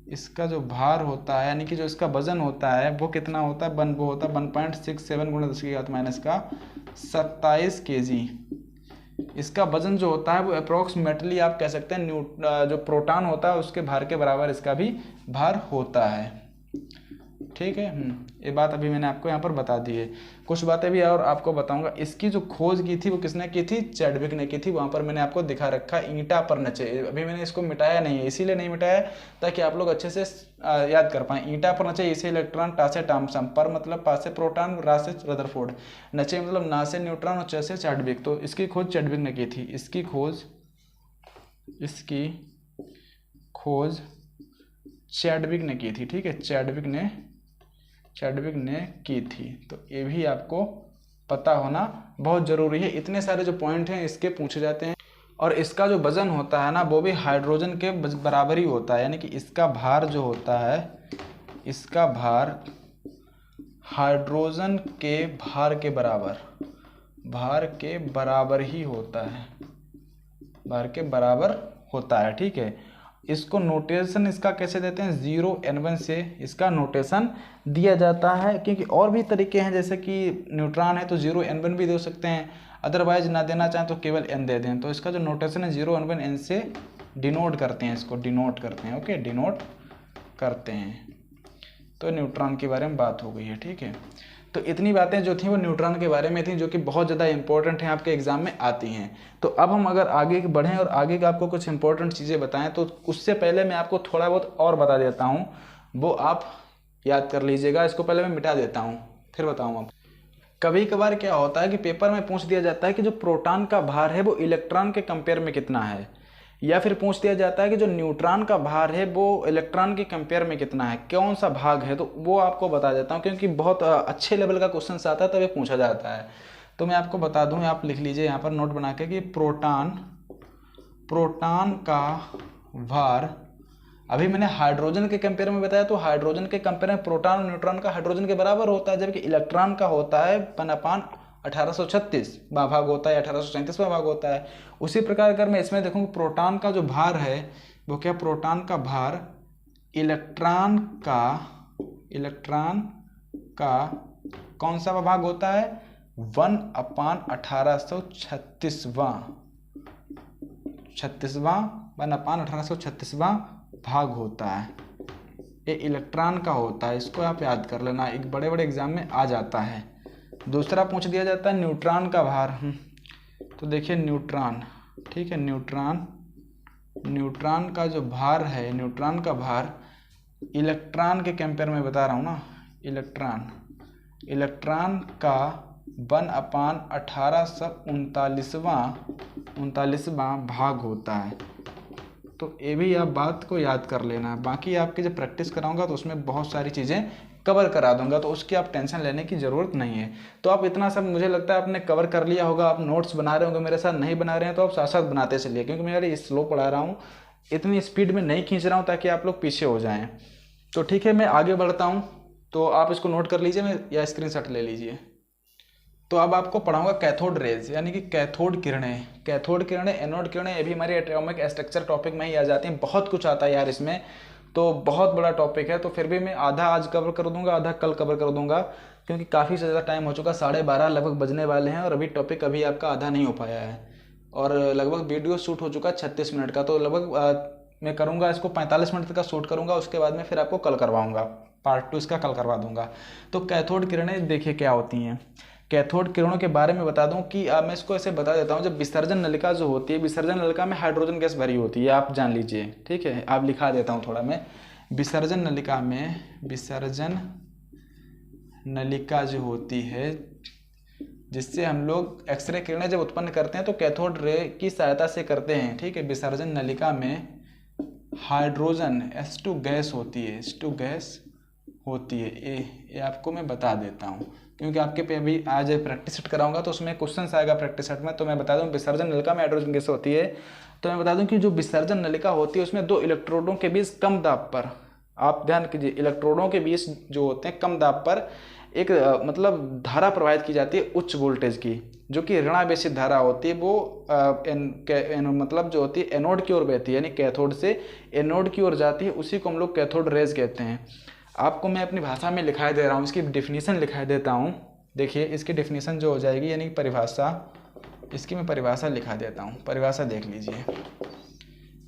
A: इसका जो भार होता है यानी कि जो इसका वजन होता है वो कितना होता है, वो होता है 1.67 × 10⁻⁻27 kg। इसका वजन जो होता है वो अप्रोक्सीमेटली आप कह सकते हैं जो प्रोटॉन होता है उसके भार के बराबर इसका भी भार होता है, ठीक है। ये बात अभी मैंने आपको यहाँ पर बता दी है। कुछ बातें भी और आपको बताऊंगा। इसकी जो खोज की थी वो किसने की थी, चैडविक ने की थी। वहाँ पर मैंने आपको दिखा रखा ईंटा पर नचे। अभी मैंने इसको मिटाया नहीं है, इसीलिए नहीं मिटाया ताकि आप लोग अच्छे से याद कर पाएँ। ईंटा पर नचे, इसे इलेक्ट्रॉन, टासे टॉमसन, पर मतलब पासे प्रोटॉन, रा से रदरफोर्ड, नचे मतलब ना से न्यूट्रॉन और चे से चैडविक। तो इसकी खोज चैडविक ने की थी। इसकी खोज चैडविक ने की थी, ठीक है। चैडविक ने की थी। तो ये भी आपको पता होना बहुत ज़रूरी है। इतने सारे जो पॉइंट हैं इसके पूछे जाते हैं। और इसका जो वजन होता है ना वो भी हाइड्रोजन के बराबर ही होता है, यानी कि इसका भार जो होता है, इसका भार हाइड्रोजन के भार के बराबर ही होता है, भार के बराबर होता है, ठीक है। इसको नोटेशन इसका कैसे देते हैं, 0n1 से इसका नोटेशन दिया जाता है। क्योंकि और भी तरीके हैं, जैसे कि न्यूट्रॉन है तो 0n1 भी दे सकते हैं, अदरवाइज ना देना चाहें तो केवल n दे दें। तो इसका जो नोटेशन है 0n1 n से डिनोट करते हैं, इसको डिनोट करते हैं, ओके, डिनोट करते हैं। तो न्यूट्रॉन के बारे में बात हो गई है, ठीक है। तो इतनी बातें जो थी वो न्यूट्रॉन के बारे में थी, जो कि बहुत ज़्यादा इंपॉर्टेंट हैं, आपके एग्जाम में आती हैं। तो अब हम अगर आगे बढ़ें और आगे का आपको कुछ इंपॉर्टेंट चीज़ें बताएं, तो उससे पहले मैं आपको थोड़ा बहुत और बता देता हूँ, वो आप याद कर लीजिएगा। इसको पहले मैं मिटा देता हूँ, फिर बताऊँ आप। कभी कभार क्या होता है कि पेपर में पूछ दिया जाता है कि जो प्रोटॉन का भार है वो इलेक्ट्रॉन के कंपेयर में कितना है, या फिर पूछ दिया जाता है कि जो न्यूट्रॉन का भार है वो इलेक्ट्रॉन के कंपेयर में कितना है, कौन सा भाग है। तो वो आपको बता देता हूँ, क्योंकि बहुत अच्छे लेवल का क्वेश्चन आता है तब ये पूछा जाता है। तो मैं आपको बता दूँ, आप लिख लीजिए यहाँ पर नोट बना के कि प्रोटॉन का भार, अभी मैंने हाइड्रोजन के कंपेयर में बताया, तो हाइड्रोजन के कंपेयर में प्रोटॉन और न्यूट्रॉन का हाइड्रोजन के बराबर होता है, जबकि इलेक्ट्रॉन का होता है 1/1836वां भाग होता है, 1837वां भाग होता है। उसी प्रकार अगर मैं इसमें देखूँ प्रोटॉन का जो भार है वो क्या, प्रोटॉन का भार इलेक्ट्रॉन का कौन सा भाग होता है, 1/1836वां भाग होता है। ये इलेक्ट्रॉन का होता है, इसको आप याद कर लेना, एक बड़े बड़े एग्जाम में आ जाता है। दूसरा पूछ दिया जाता है न्यूट्रॉन का भार। तो देखिए न्यूट्रॉन, ठीक है, न्यूट्रॉन का जो भार है, न्यूट्रॉन का भार इलेक्ट्रॉन के कंपेयर में बता रहा हूँ ना, इलेक्ट्रॉन का 1/1839वां भाग होता है। तो ये भी आप बात को याद कर लेना। बाकी आपके जब प्रैक्टिस कराऊंगा तो उसमें बहुत सारी चीज़ें कवर करा दूंगा, तो उसकी आप टेंशन लेने की ज़रूरत नहीं है। तो आप इतना सब मुझे लगता है आपने कवर कर लिया होगा। आप नोट्स बना रहे होंगे मेरे साथ, नहीं बना रहे हैं तो आप साथ साथ बनाते चलिए, क्योंकि मैं स्लो पढ़ा रहा हूँ, इतनी स्पीड में नहीं खींच रहा हूँ ताकि आप लोग पीछे हो जाएँ। तो ठीक है, मैं आगे बढ़ता हूँ, तो आप इसको नोट कर लीजिए या स्क्रीनशॉट ले लीजिए। तो अब आपको पढ़ाऊंगा कैथोड रेज, यानी कि कैथोड किरणें। कैथोड किरणें, एनोड किरणें, ये भी हमारे एटॉमिक स्ट्रक्चर टॉपिक में ही आ जाती हैं। बहुत कुछ आता है यार इसमें, तो बहुत बड़ा टॉपिक है। तो फिर भी मैं आधा आज कवर कर दूंगा, आधा कल कवर कर दूंगा, क्योंकि काफ़ी ज़्यादा टाइम हो चुका, 12:30 लगभग बजने वाले हैं, और अभी टॉपिक अभी आपका आधा नहीं हो पाया है, और लगभग वीडियो शूट हो चुका 36 मिनट का। तो लगभग मैं करूँगा इसको 45 मिनट का शूट करूँगा, उसके बाद में फिर आपको कल करवाऊँगा, पार्ट 2 इसका कल करवा दूंगा। तो कैथोड किरणें देखिए क्या होती हैं। कैथोड किरणों के बारे में बता दूं कि मैं इसको ऐसे बता देता हूं, जब विसर्जन नलिका जो होती है, विसर्जन नलिका में हाइड्रोजन गैस भरी होती है, आप जान लीजिए, ठीक है। आप लिखा देता हूं थोड़ा मैं, विसर्जन नलिका में, विसर्जन नलिका जो होती है, जिससे हम लोग एक्सरे किरणें जब उत्पन्न करते हैं तो कैथोड रे की सहायता से करते हैं, ठीक है। विसर्जन नलिका में हाइड्रोजन H2 गैस होती है, H2 गैस होती है। ये आपको मैं बता देता हूँ, क्योंकि आपके पे अभी आज प्रैक्टिस सेट कराऊंगा तो उसमें क्वेश्चन आएगा प्रैक्टिस सेट में। तो मैं बता दूं विसर्जन नलिका में हाइड्रोजन गैस होती है। तो मैं बता दूं कि जो विसर्जन नलिका होती है उसमें 2 इलेक्ट्रोडों के बीच कम दाब पर, आप ध्यान कीजिए, इलेक्ट्रोडों के बीच जो होते हैं कम दाब पर एक मतलब धारा प्रवाहित की जाती है उच्च वोल्टेज की, जो कि ऋणावेशित धारा होती है। वो मतलब जो होती है एनोड की ओर बहती है, यानी कैथोड से एनोड की ओर जाती है, उसी को हम लोग कैथोड रेज कहते हैं। आपको मैं अपनी भाषा में लिखाई दे रहा हूँ, इसकी डेफिनेशन लिखाई देता हूँ। देखिए इसकी डेफिनेशन जो हो जाएगी, यानी परिभाषा, इसकी मैं परिभाषा लिखा देता हूँ। परिभाषा देख लीजिए,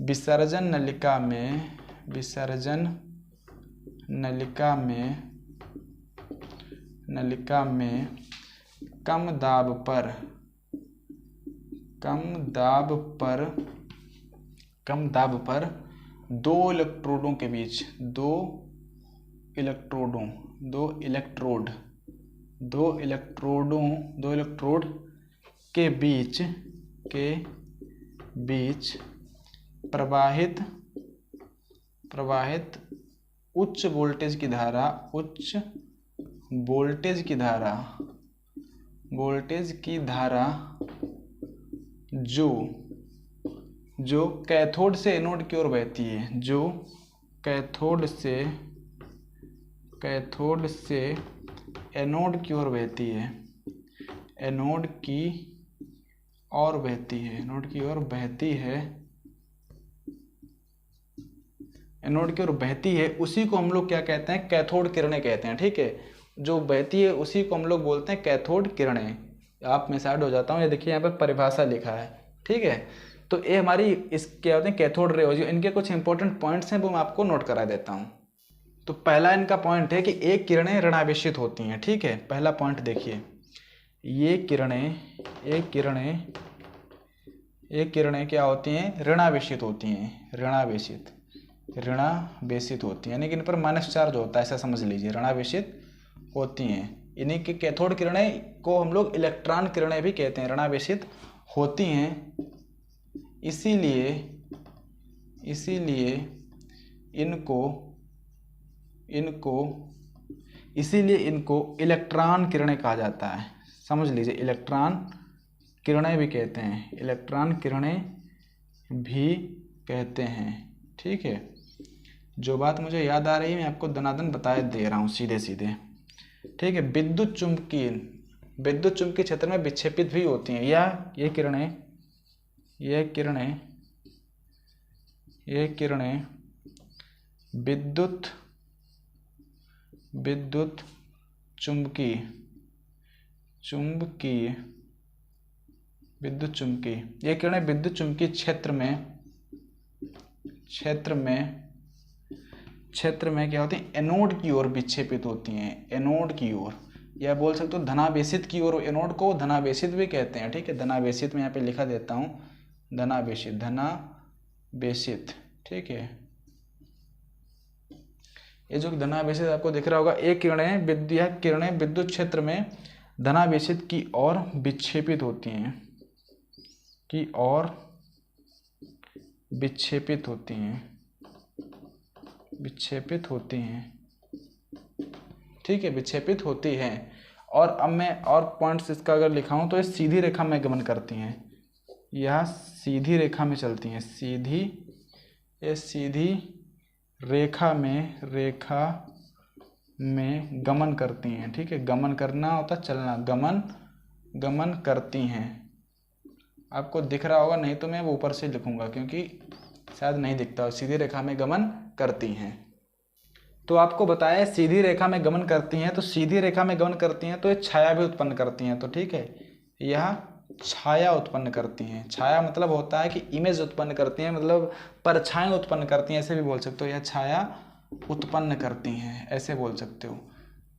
A: विसर्जन नलिका में, विसर्जन नलिका में कम दाब पर, कम दाब पर 2 इलेक्ट्रोडों के बीच, 2 इलेक्ट्रोड के बीच प्रवाहित उच्च वोल्टेज की धारा जो कैथोड से एनोड की ओर बहती है, जो कैथोड से एनोड की ओर बहती है, एनोड की ओर बहती है, उसी को हम लोग क्या कहते हैं, कैथोड किरणें कहते हैं, ठीक है। जो बहती है उसी को हम लोग बोलते हैं कैथोड किरणें। आप मैं साइड हो जाता हूँ, ये देखिए यहाँ पर परिभाषा लिखा है, ठीक है। तो ये हमारी इस क्या होते हैं कैथोड रे, इनके कुछ इंपॉर्टेंट पॉइंट्स हैं वो मैं आपको नोट करा देता हूँ। तो पहला इनका पॉइंट है कि एक किरणें ऋणावेशित होती हैं, ठीक है। पहला पॉइंट देखिए, ये किरणें क्या होती हैं, ऋणावेशित होती हैं, ऋणावेशित होती हैं, यानी कि इन पर माइनस चार्ज होता है, ऐसा समझ लीजिए, ऋणावेशित होती हैं। इन्हीं के कैथोड किरणें को हम लोग इलेक्ट्रॉन किरणें भी कहते हैं, ऋणावेशित होती हैं। इसीलिए इनको इलेक्ट्रॉन किरणें कहा जाता है, समझ लीजिए, इलेक्ट्रॉन किरणें भी कहते हैं, इलेक्ट्रॉन किरणें भी कहते हैं, ठीक है। जो बात मुझे याद आ रही है मैं आपको दनादन बता दे रहा हूँ सीधे सीधे, ठीक है। विद्युत चुम्बकीय क्षेत्र में विक्षेपित भी होती हैं, या ये किरणें विद्युत चुम्बकीय ये किरणें विद्युत चुम्बकीय क्षेत्र में क्या होती हैं, एनोड की ओर विक्षेपित होती हैं, एनोड की ओर, या बोल सकते हो धनावेशित की ओर। एनोड को धनावेशित भी कहते हैं, ठीक है। धनावेशित में यहाँ पे लिखा देता हूँ, धनावेशित, ठीक है। ये जो धनावेशित आपको दिख रहा होगा, एक किरणें विद्युत क्षेत्र में धनावेशित की ओर विक्षेपित होती हैं, विक्षेपित होती हैं, ठीक है, विक्षेपित होती हैं। और अब मैं और पॉइंट्स इसका अगर लिखाऊं तो ये सीधी रेखा में गमन करती हैं, यह सीधी रेखा में चलती हैं, सीधी रेखा में गमन करती हैं, ठीक है। गमन करना होता चलना, गमन गमन करती हैं। आपको दिख रहा होगा, नहीं तो मैं वो ऊपर से लिखूंगा क्योंकि शायद नहीं दिखता हो। सीधी रेखा में गमन करती हैं। तो आपको बताया सीधी रेखा में गमन करती हैं, तो सीधी रेखा में गमन करती हैं तो ये छाया भी उत्पन्न करती हैं। तो ठीक है, यह छाया उत्पन्न करती हैं। छाया मतलब होता है कि इमेज उत्पन्न करती हैं, मतलब परछाई उत्पन्न करती हैं, ऐसे भी बोल सकते हो। यह छाया उत्पन्न करती हैं, ऐसे बोल सकते हो।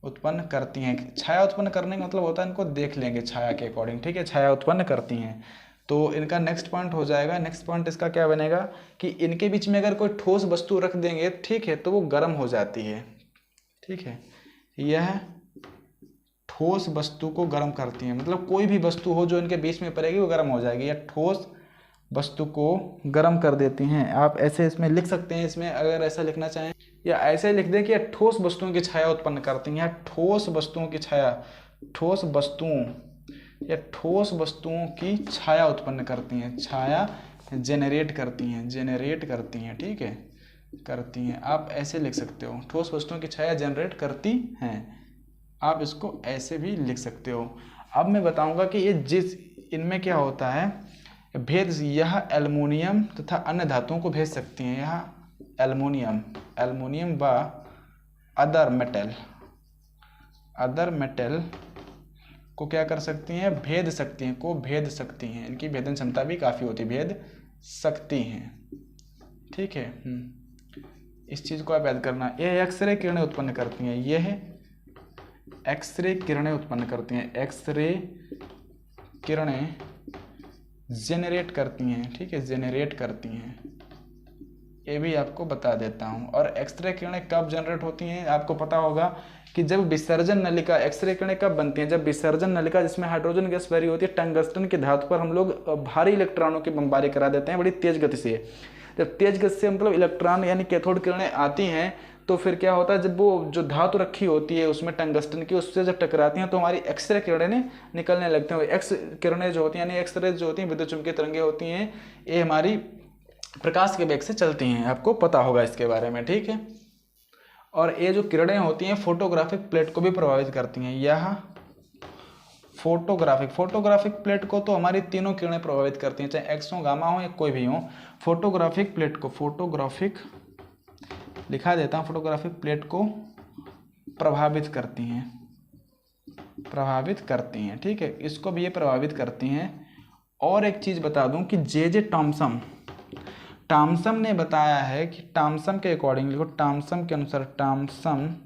A: उत्पन्न करती हैं, छाया उत्पन्न करने का मतलब होता है, इनको देख लेंगे छाया के अकॉर्डिंग। ठीक है, छाया उत्पन्न करती हैं। तो इनका नेक्स्ट पॉइंट हो जाएगा। नेक्स्ट पॉइंट इसका क्या बनेगा कि इनके बीच में अगर कोई ठोस वस्तु रख देंगे, ठीक है, तो वो गर्म हो जाती है। ठीक है, यह ठोस वस्तु को गर्म करती है, मतलब कोई भी वस्तु हो जो इनके बीच में पड़ेगी वो गर्म हो जाएगी, या ठोस वस्तु को गर्म कर देती हैं। आप ऐसे इसमें लिख सकते हैं, इसमें अगर ऐसा लिखना चाहें, या ऐसे लिख दें कि यह ठोस वस्तुओं की छाया उत्पन्न करती हैं। ठोस वस्तुओं की छाया, ठोस वस्तुओं या ठोस वस्तुओं की छाया उत्पन्न करती हैं। छाया जेनरेट करती हैं, जेनरेट करती हैं। ठीक है, करती हैं, आप ऐसे लिख सकते हो, ठोस वस्तुओं की छाया जनरेट करती हैं। आप इसको ऐसे भी लिख सकते हो। अब मैं बताऊंगा कि ये जिस इनमें क्या होता है भेद, यह एल्युमिनियम तथा अन्य धातुओं को भेज सकती हैं। यह एल्युमिनियम व अदर मेटल को क्या कर सकती हैं, भेद सकती हैं, को भेद सकती हैं। इनकी भेदन क्षमता भी काफ़ी होती है, भेद सकती हैं। ठीक है, इस चीज़ को आप याद करना। ये एक्सरे किरणें उत्पन्न करती हैं, यह एक्सरे किरणें उत्पन्न करती हैं। एक्सरे किरणें जेनरेट करती हैं। ठीक है, जेनरेट करती हैं, ये भी आपको बता देता हूँ। और एक्सरे किरणें कब जनरेट होती हैं, आपको पता होगा कि जब विसर्जन नलिका, एक्सरे किरणें कब बनती हैं, जब विसर्जन नलिका जिसमें हाइड्रोजन गैस भरी होती है, टंगस्टन की धातु पर हम लोग भारी इलेक्ट्रॉनों की बमबारी करा देते हैं बड़ी तेज गति से। जब तेज गति से मतलब इलेक्ट्रॉन यानी कैथोड किरणें आती हैं, तो फिर क्या होता है, जब वो जो धातु रखी होती है उसमें टंगस्टन की, उससे जब टकराती हैं तो हमारी एक्सरे किरणें निकलने लगते हैं। एक्स किरणें जो होती हैं, यानी एक्सरे जो होती हैं, विद्युत चुम्बकीय तरंगें होती हैं, ये हमारी प्रकाश के वेग से चलती हैं। आपको पता होगा इसके बारे में। ठीक है, और ये जो किरणें होती हैं फोटोग्राफिक प्लेट को भी प्रभावित करती हैं। यह फोटोग्राफिक प्लेट को तो हमारी तीनों किरणें प्रभावित करती हैं, चाहे एक्स हो, गामा हो या कोई भी हो। फोटोग्राफिक प्लेट को, फोटोग्राफिक लिखा देता हूँ, फोटोग्राफिक प्लेट को प्रभावित करती हैं, प्रभावित करती हैं। ठीक है, इसको भी ये प्रभावित करती हैं। और एक चीज़ बता दूं कि जे टॉमसन ने बताया है कि टॉमसन के अकॉर्डिंग लिखो, टॉमसन के अनुसार, टॉमसन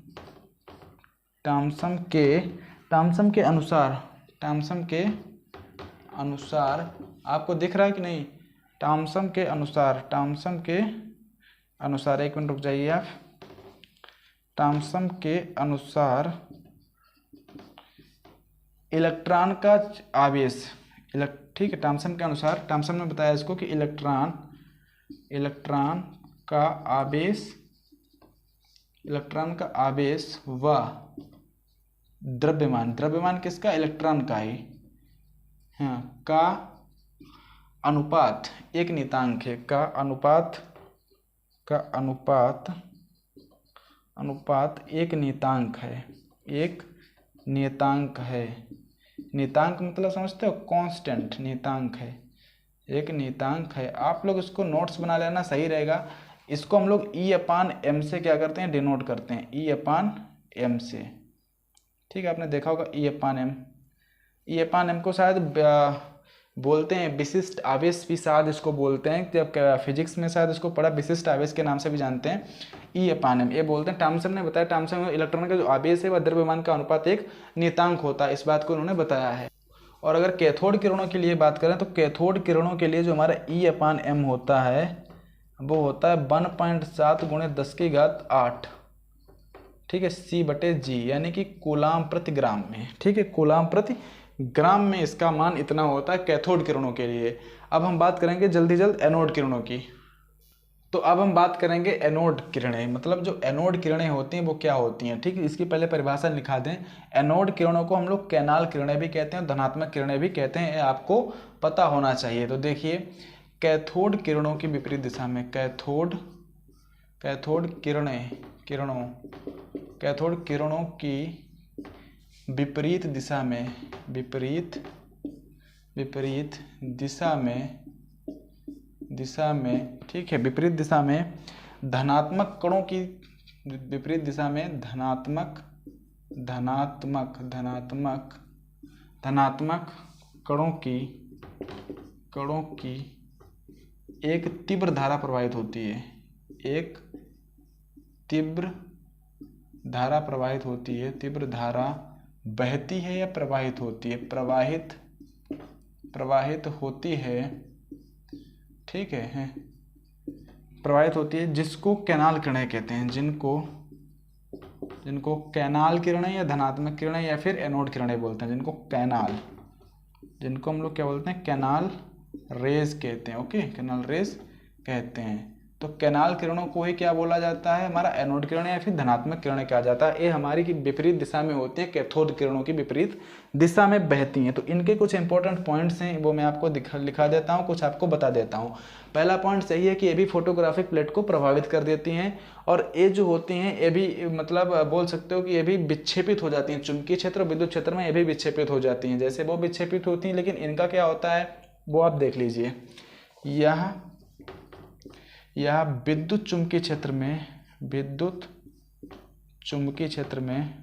A: के अनुसार आपको दिख रहा है कि नहीं, टॉमसन के अनुसार एक मिनट रुक जाइए आप। टॉमसन के अनुसार इलेक्ट्रॉन का आवेश, ठीक है, टॉमसन के अनुसार, टॉमसन ने बताया इसको कि इलेक्ट्रॉन का आवेश व द्रव्यमान किसका, इलेक्ट्रॉन का ही, हाँ, का अनुपात एक नियतांक है, का अनुपात एक नियतांक है, नियतांक मतलब समझते हो, कांस्टेंट नियतांक है, एक नियतांक है। आप लोग इसको नोट्स बना लेना, सही रहेगा। इसको हम लोग E/m से क्या करते हैं, डिनोट करते हैं, E/m से। ठीक है, आपने देखा होगा E/m को शायद बोलते हैं विशिष्ट आवेश भी, शायद इसको बोलते हैं, जब फिजिक्स में शायद इसको पढ़ा, विशिष्ट आवेश के नाम से भी जानते हैं, E/m ये बोलते हैं। टॉमसन ने बताया, टॉमसन में इलेक्ट्रॉन का जो आवेश है वह द्रव्यमान का अनुपात एक नियतांक होता है, इस बात को उन्होंने बताया है। और अगर कैथोड किरणों के लिए बात करें तो कैथोड किरणों के लिए जो हमारा E/m होता है वो होता है 1.7 × 10⁸। ठीक है, C/G, यानी कि कूलाम प्रति ग्राम में। ठीक है, कूलाम प्रति ग्राम में इसका मान इतना होता है कैथोड किरणों के लिए। अब हम बात करेंगे जल्दी एनोड किरणों की। तो अब हम बात करेंगे एनोड किरणें, मतलब जो एनोड किरणें होती हैं वो क्या होती हैं। ठीक है, इसकी पहले परिभाषा लिखा दें। एनोड किरणों को हम लोग कैनाल किरणें भी कहते हैं, धनात्मक किरणें भी कहते हैं, आपको पता होना चाहिए। तो देखिए, कैथोड किरणों की विपरीत दिशा में, कैथोड किरणों की विपरीत दिशा में विपरीत दिशा में ठीक है, विपरीत दिशा में धनात्मक कणों की, विपरीत दिशा में धनात्मक कणों की एक तीव्र धारा प्रवाहित होती है, एक तीव्र धारा प्रवाहित होती है, तीव्र धारा बहती है या प्रवाहित होती है, प्रवाहित होती है, ठीक है, प्रवाहित होती है, जिसको कैनाल किरणें कहते हैं, जिनको कैनाल किरणें या धनात्मक किरणें या फिर एनोड किरणें बोलते हैं, जिनको हम लोग क्या बोलते हैं, कैनाल रेज कहते हैं। ओके, कैनाल रेज कहते हैं। तो कैनाल किरणों को ही क्या बोला जाता है, हमारा एनोड किरणें या फिर धनात्मक किरणें कहा जाता है। ये हमारी की विपरीत दिशा में होती है, कैथोड किरणों की विपरीत दिशा में बहती हैं। तो इनके कुछ इंपॉर्टेंट पॉइंट्स हैं, वो मैं आपको लिखा देता हूँ, कुछ आपको बता देता हूँ। पहला पॉइंट सही है कि ये भी फोटोग्राफिक प्लेट को प्रभावित कर देती हैं, और ये जो होती हैं ये भी मतलब बोल सकते हो कि ये भी विक्षेपित हो जाती हैं, चुंबकीय क्षेत्र और विद्युत क्षेत्र में ये भी विक्षेपित हो जाती हैं। जैसे वो विक्षेपित होती हैं, लेकिन इनका क्या होता है वो आप देख लीजिए। यह विद्युत चुंबकीय क्षेत्र में, विद्युत चुंबकीय क्षेत्र में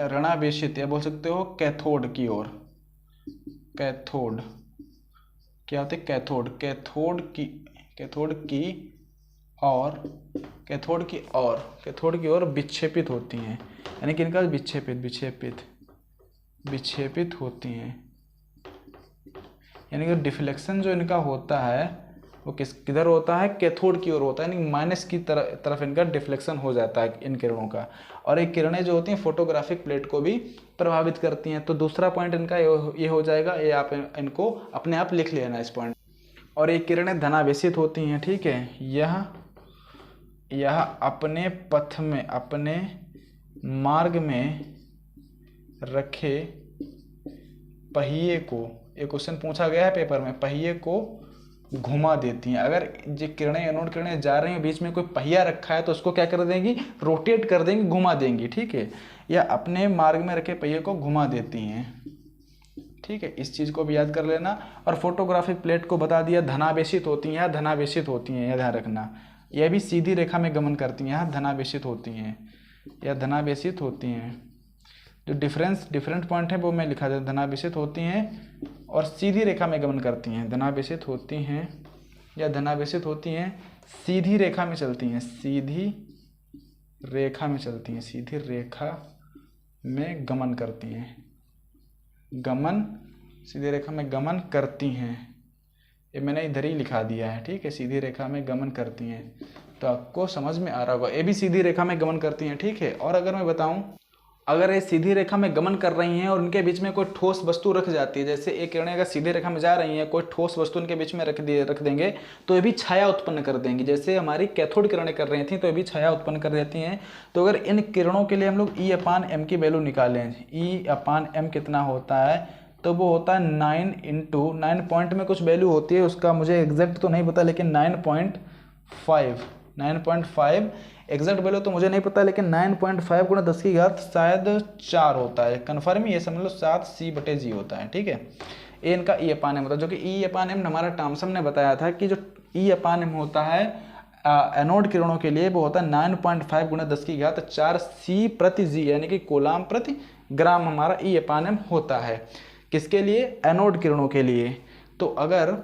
A: ऋणावेशित या बोल सकते हो कैथोड की ओर, कैथोड क्या होते हैं, कैथोड की ओर विक्षेपित होती हैं, यानी कि इनका विक्षेपित होती हैं, यानी कि डिफ्लेक्शन जो इनका होता है वो किधर होता है, कैथोड की ओर होता है, यानी माइनस की तरफ इनका डिफ्लेक्शन हो जाता है इन किरणों का। और ये किरणें जो होती हैं फोटोग्राफिक प्लेट को भी प्रभावित करती हैं। तो दूसरा पॉइंट इनका ये हो जाएगा, ये आप इनको अपने आप लिख लेना इस पॉइंट। और ये किरणें धनावेशित होती हैं, ठीक है। यह अपने पथ में, अपने मार्ग में रखे पहिए को, एक क्वेश्चन पूछा गया है पेपर में, पहिए को घुमा देती हैं। अगर जो किरणें एनोड किरणें जा रही हैं, बीच में कोई पहिया रखा है तो उसको क्या कर देंगी, रोटेट कर देंगी, घुमा देंगी, ठीक है। या अपने मार्ग में रखे पहिए को घुमा देती हैं, ठीक है। इस चीज़ को भी याद कर लेना। और फोटोग्राफिक प्लेट को बता दिया धनावेशित होती हैं या धनावेशित होती हैं, यह ध्यान रखना। यह भी सीधी रेखा में गमन करती हैं, यहाँ धनावेशित होती हैं या धनावेशित होती हैं। जो डिफरेंट पॉइंट है वो मैं लिखा देता, धनावेशित होती हैं और सीधी रेखा में गमन करती हैं, धनावेशित होती हैं या धनावेशित होती हैं, सीधी रेखा में चलती हैं, सीधी रेखा में गमन करती हैं, सीधी रेखा में गमन करती हैं। ये मैंने इधर ही लिखा दिया है, ठीक है, सीधी रेखा में गमन करती हैं। तो आपको समझ में आ रहा होगा, ये भी सीधी रेखा में गमन करती हैं, ठीक है। और अगर मैं बताऊं, अगर ये सीधी रेखा में गमन कर रही हैं और उनके बीच में कोई ठोस वस्तु रख जाती है, जैसे एक किरणें अगर सीधी रेखा में जा रही हैं, कोई ठोस वस्तु उनके बीच में रख देंगे तो ये भी छाया उत्पन्न कर देंगी। जैसे हमारी कैथोड किरणें कर रही थी तो ये भी छाया उत्पन्न कर देती हैं। तो अगर इन किरणों के लिए हम लोग E/m की वैल्यू निकालें, E/m कितना होता है, तो वो होता है 9 पॉइंट में कुछ वैल्यू होती है, उसका मुझे एग्जैक्ट तो नहीं पता, लेकिन 9.5 एग्जैक्ट वैल्यू तो मुझे नहीं पता, लेकिन 9.5 गुणा 10 की घात शायद 4 होता है, कन्फर्म ही ये समझ लो 7c/g होता है, ठीक है। ये इनका E/m होता है, जो कि E/m हमारा टॉमसन ने बताया था कि जो E/m होता है एनोड किरणों के लिए वो होता है 9.5 गुणा 10 की घात 4c/g, यानी कि कूलाम प्रति ग्राम हमारा E/m होता है। किसके लिए, एनोड किरणों के लिए। तो अगर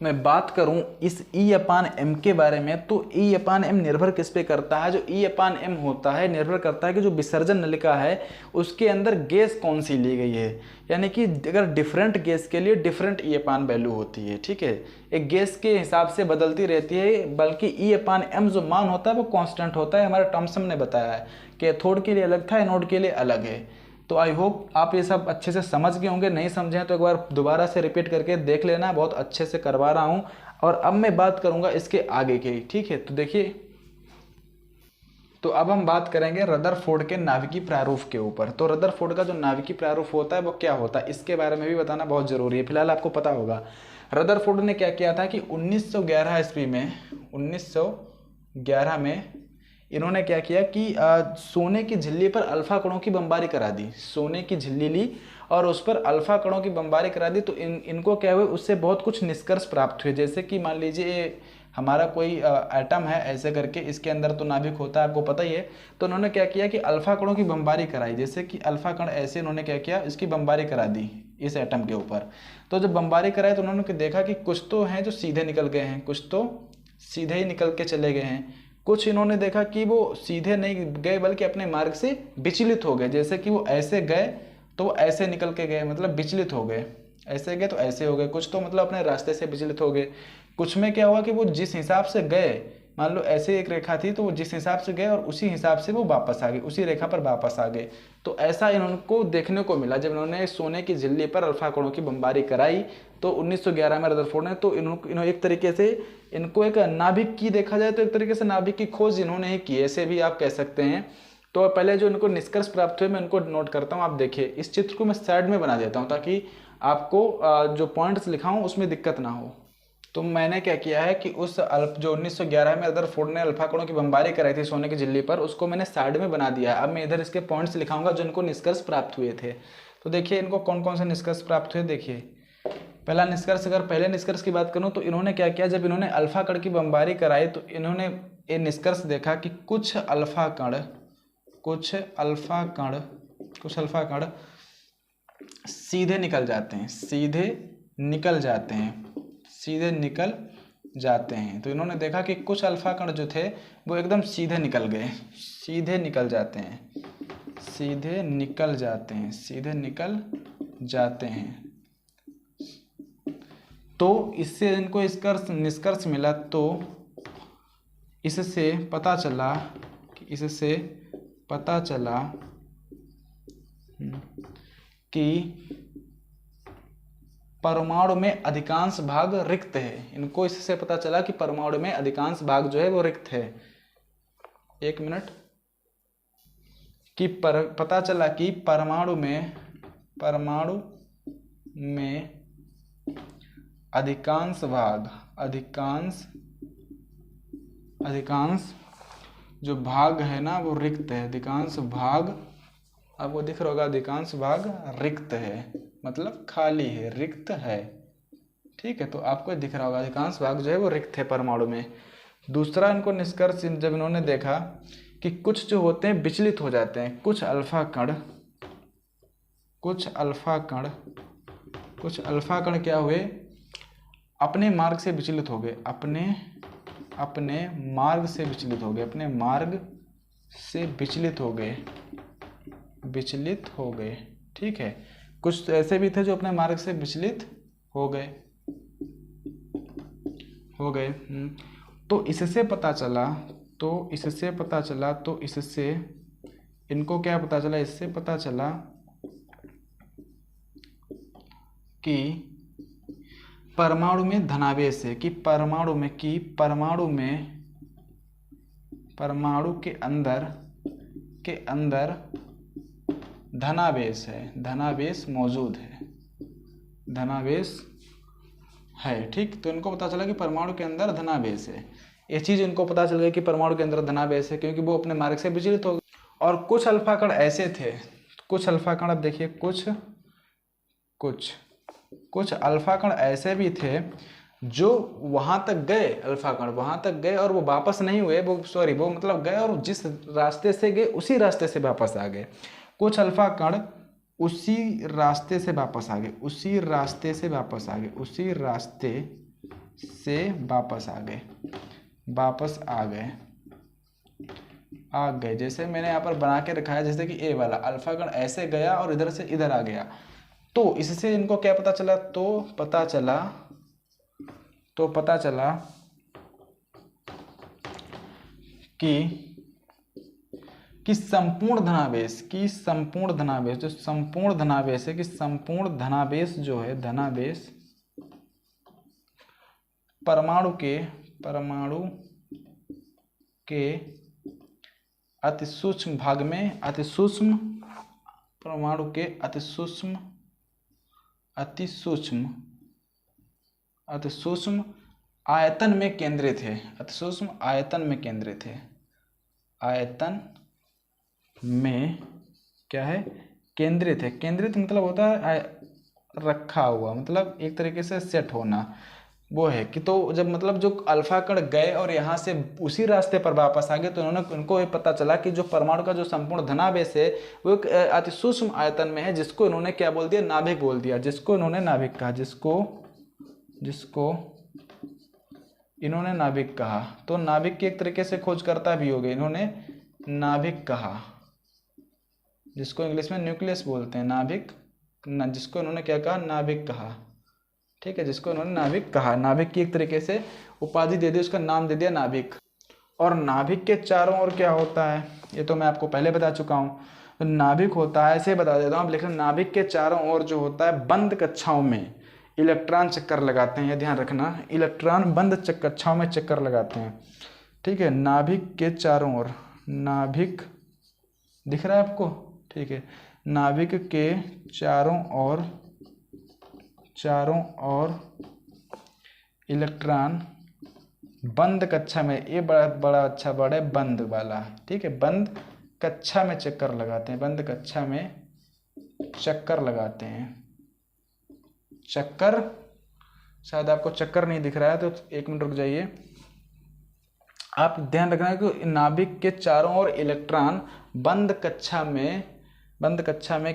A: मैं बात करूं इस E/m के बारे में, तो E/m निर्भर किस पे करता है, जो E/m होता है निर्भर करता है कि जो विसर्जन नलिका है उसके अंदर गैस कौन सी ली गई है। यानी कि अगर डिफरेंट गैस के लिए डिफरेंट E/m वैल्यू होती है, ठीक है, एक गैस के हिसाब से बदलती रहती है, बल्कि E/m जो मान होता है वो कांस्टेंट होता है, हमारे टॉमसन ने बताया है। कैथोड के लिए अलग था, एनोड के लिए अलग है। तो आई होप आप ये सब अच्छे से समझ गए होंगे, नहीं समझे तो एक बार दोबारा से रिपीट करके देख लेना, बहुत अच्छे से करवा रहा हूँ। और अब मैं बात करूँगा इसके आगे की, ठीक है। तो देखिए तो अब हम बात करेंगे रदरफोर्ड के नाभिकीय प्रारूप के ऊपर। तो रदरफोर्ड का जो नाभिकीय प्रारूप होता है वो क्या होता है, इसके बारे में भी बताना बहुत ज़रूरी है। फिलहाल आपको पता होगा रदरफोर्ड ने क्या किया था कि 1911 ईस्वी में 1911 में इन्होंने क्या किया कि सोने की झिल्ली पर अल्फा कणों की बमबारी करा दी। सोने की झिल्ली ली और उस पर अल्फा कणों की बमबारी करा दी। तो इनको क्या हुए, उससे बहुत कुछ निष्कर्ष प्राप्त हुए। जैसे कि मान लीजिए हमारा कोई एटम है ऐसे करके, इसके अंदर तो नाभिक होता है आपको पता ही है। तो उन्होंने क्या किया कि अल्फा कणों की बमबारी कराई। जैसे कि अल्फा कण ऐसे उन्होंने क्या किया, इसकी बमबारी करा दी इस एटम के ऊपर। तो जब बमबारी कराई तो उन्होंने देखा कि कुछ तो हैं जो सीधे निकल गए हैं, कुछ तो सीधे ही निकल के चले गए हैं। कुछ इन्होंने देखा कि वो सीधे नहीं गए बल्कि अपने मार्ग से विचलित हो गए। जैसे कि वो ऐसे गए तो वो ऐसे निकल के गए, मतलब विचलित हो गए। ऐसे गए तो ऐसे हो गए, कुछ तो मतलब अपने रास्ते से विचलित हो गए। कुछ में क्या हुआ कि वो जिस हिसाब से गए, मान लो ऐसे एक रेखा थी तो वो जिस हिसाब से गए और उसी हिसाब से वो वापस आ गए, उसी रेखा पर वापस आ गए। तो ऐसा इनको देखने को मिला जब इन्होंने सोने की झिल्ली पर अल्फा कणों की बमबारी कराई। तो 1911 में रदरफोर्ड ने तो इन्होंने एक तरीके से इनको एक नाभिक की, देखा जाए तो एक तरीके से नाभिक की खोज इन्होंने ही की, ऐसे भी आप कह सकते हैं। तो पहले जो इनको निष्कर्ष प्राप्त हुए मैं उनको नोट करता हूँ। आप देखिए इस चित्र को मैं साइड में बना देता हूँ ताकि आपको जो पॉइंट्स लिखा हूँ उसमें दिक्कत ना हो। तो मैंने क्या किया है कि उस जो 1911 में रदरफोर्ड ने अल्फा कणों की बमबारी कराई थी सोने की झिल्ली पर, उसको मैंने साइड में बना दिया है। अब मैं इधर इसके पॉइंट्स लिखाऊंगा जो इनको निष्कर्ष प्राप्त हुए थे। तो देखिए इनको कौन कौन से निष्कर्ष प्राप्त हुए। देखिए पहला निष्कर्ष, अगर पहले निष्कर्ष की बात करूं तो इन्होंने क्या किया, जब इन्होंने अल्फा कण की बमबारी कराई तो इन्होंने ये निष्कर्ष देखा कि कुछ अल्फा कण सीधे निकल जाते हैं, सीधे निकल जाते हैं। तो इन्होंने देखा कि कुछ अल्फा कण जो थे वो एकदम सीधे निकल गए, सीधे निकल जाते हैं। तो इससे इनको निष्कर्ष मिला। तो इससे पता चला कि परमाणु में अधिकांश भाग रिक्त है। इनको इससे पता चला कि परमाणु में अधिकांश भाग जो है वो रिक्त है। एक मिनट, कि पता चला कि परमाणु में अधिकांश जो भाग है ना वो रिक्त है। अधिकांश भाग, आपको दिख रहा होगा, अधिकांश भाग रिक्त है मतलब खाली है, रिक्त है। ठीक है, तो आपको दिख रहा होगा अधिकांश भाग जो है वो रिक्त है परमाणु में। दूसरा इनको निष्कर्ष जब इन्होंने देखा कि कुछ जो होते हैं विचलित हो जाते हैं, कुछ अल्फा कण क्या हुए, अपने मार्ग से विचलित हो गए, अपने मार्ग से विचलित हो गए। ठीक है, कुछ ऐसे भी थे जो अपने मार्ग से विचलित हो गए। तो इससे पता चला, इनको क्या पता चला, इससे पता चला कि परमाणु में धनावेश है, कि परमाणु के अंदर धनावेश है, धनावेश मौजूद है। ठीक, तो इनको पता चला कि परमाणु के अंदर धनावेश है। ये चीज इनको पता चल गई कि परमाणु के अंदर धनावेश है क्योंकि वो अपने मार्ग से विचलित हो गए। और कुछ अल्फा कण ऐसे थे, कुछ अल्फा कण, अब देखिए कुछ अल्फा कण ऐसे भी थे जो वहां तक गए, अल्फा कण वहां तक गए और वो वापस नहीं हुए, वो मतलब गए और जिस रास्ते से गए उसी रास्ते से वापस आ गए। कुछ अल्फा कण उसी रास्ते से वापस आ गए। जैसे मैंने यहाँ पर बना के रखा है, जैसे कि ए वाला अल्फा कण ऐसे गया और इधर से इधर आ गया। तो इससे इनको क्या पता चला, तो पता चला कि संपूर्ण धनावेश, जो संपूर्ण धनावेश है, कि संपूर्ण धनावेश जो है, धनावेश परमाणु के अति सूक्ष्म भाग में, अति सूक्ष्म परमाणु के अति सूक्ष्म आयतन में केंद्रित है, अति सूक्ष्म आयतन में केंद्रित है, आयतन में क्या है, केंद्रित है। केंद्रित मतलब होता है रखा हुआ, मतलब एक तरीके से सेट होना, वो है कि तो जब मतलब जो अल्फा कण गए और यहाँ से उसी रास्ते पर वापस आ गए तो उनको ये पता चला कि जो परमाणु का जो संपूर्ण धनावेश है वो एक अति सूक्ष्म आयतन में है, जिसको इन्होंने क्या बोल दिया, नाभिक बोल दिया, जिसको इन्होंने नाभिक कहा, जिसको इन्होंने नाभिक कहा। तो नाभिक की एक तरीके से खोजकर्ता भी हो गए, इन्होंने नाभिक कहा, जिसको इंग्लिश में न्यूक्लियस बोलते हैं, नाभिक, जिसको इन्होंने क्या कहा, नाभिक कहा। ठीक है, जिसको इन्होंने नाभिक कहा, नाभिक की एक तरीके से उपाधि दे दी, उसका नाम दे दिया नाभिक। और नाभिक के चारों ओर क्या होता है, ये तो मैं आपको पहले बता चुका हूँ। तो नाभिक होता है, ऐसे बता देता हूँ, लेकिन नाभिक के चारों ओर जो होता है बंद कक्षाओं में इलेक्ट्रॉन चक्कर लगाते हैं, ये ध्यान रखना, इलेक्ट्रॉन बंद कक्षाओं में चक्कर लगाते हैं। ठीक है, नाभिक के चारों ओर, नाभिक दिख रहा है आपको, ठीक है, नाभिक के चारों ओर इलेक्ट्रॉन बंद कक्षा में, ये बड़ा अच्छा वर्ड है, बंद वाला, ठीक है, बंद कक्षा में चक्कर लगाते हैं, बंद कक्षा में चक्कर लगाते हैं। चक्कर, शायद आपको चक्कर नहीं दिख रहा है तो एक मिनट रुक जाइए। आप ध्यान रखना है कि नाभिक के चारों ओर इलेक्ट्रॉन बंद कक्षा में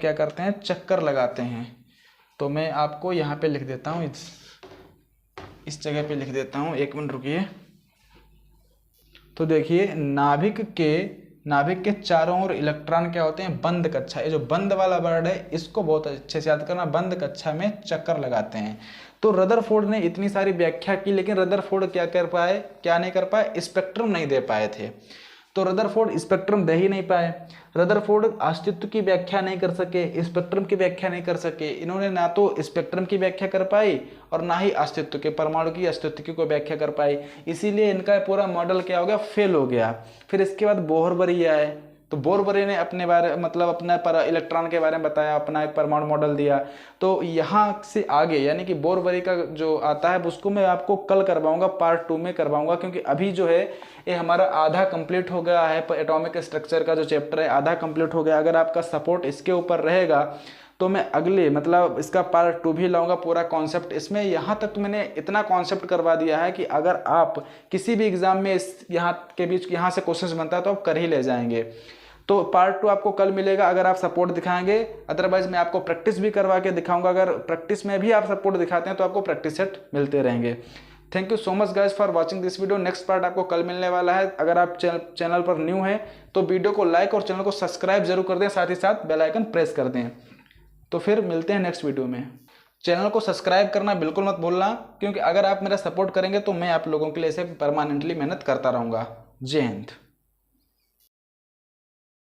A: क्या करते हैं, चक्कर लगाते हैं। तो मैं आपको यहाँ पे लिख देता हूँ, इस जगह पे लिख देता हूँ, एक मिनट रुकिए। तो देखिए, नाभिक के चारों ओर इलेक्ट्रॉन क्या होते हैं, बंद कक्षा, ये जो बंद वाला वर्ड है इसको बहुत अच्छे से याद करना, बंद कक्षा में चक्कर लगाते हैं। तो रदरफोर्ड ने इतनी सारी व्याख्या की, लेकिन रदरफोर्ड क्या नहीं कर पाए, स्पेक्ट्रम नहीं दे पाए थे। तो रदरफोर्ड स्पेक्ट्रम दे ही नहीं पाए, रदरफोर्ड अस्तित्व की व्याख्या नहीं कर सके, स्पेक्ट्रम की व्याख्या नहीं कर सके। इन्होंने ना तो स्पेक्ट्रम की व्याख्या कर पाई और ना ही अस्तित्व के, परमाणु की अस्तित्व की कोई व्याख्या कर पाई, इसीलिए इनका पूरा मॉडल क्या हो गया, फेल हो गया। फिर इसके बाद बोहरबरी आए, तो बोरबरी ने अपने बारे मतलब अपने पर इलेक्ट्रॉन के बारे में बताया, अपना एक परमाणु मॉडल दिया। तो यहाँ से आगे यानी कि बोरबरी का जो आता है उसको मैं आपको कल करवाऊंगा, पार्ट 2 में करवाऊंगा, क्योंकि अभी जो है ये हमारा आधा कंप्लीट हो गया है, एटॉमिक स्ट्रक्चर का जो चैप्टर है आधा कंप्लीट हो गया। अगर आपका सपोर्ट इसके ऊपर रहेगा तो मैं अगले मतलब इसका पार्ट 2 भी लाऊंगा, पूरा कॉन्सेप्ट इसमें। यहाँ तक तो मैंने इतना कॉन्सेप्ट करवा दिया है कि अगर आप किसी भी एग्जाम में यहाँ के बीच यहाँ से क्वेश्चन बनता है तो आप कर ही ले जाएंगे। तो पार्ट 2 आपको कल मिलेगा अगर आप सपोर्ट दिखाएंगे, अदरवाइज मैं आपको प्रैक्टिस भी करवा के दिखाऊंगा। अगर प्रैक्टिस में भी आप सपोर्ट दिखाते हैं तो आपको प्रैक्टिस सेट मिलते रहेंगे। Thank you so much guys for watching this video. Next part आपको कल मिलने वाला है। अगर आप चैनल पर न्यू हैं तो वीडियो को लाइक और चैनल को सब्सक्राइब जरूर कर दें, साथ ही साथ बेल आइकन प्रेस कर दें। तो फिर मिलते हैं नेक्स्ट वीडियो में। चैनल को सब्सक्राइब करना बिल्कुल मत भूलना, क्योंकि अगर आप मेरा सपोर्ट करेंगे तो मैं आप लोगों के लिए इसे परमानेंटली मेहनत करता रहूँगा। जय हिंद।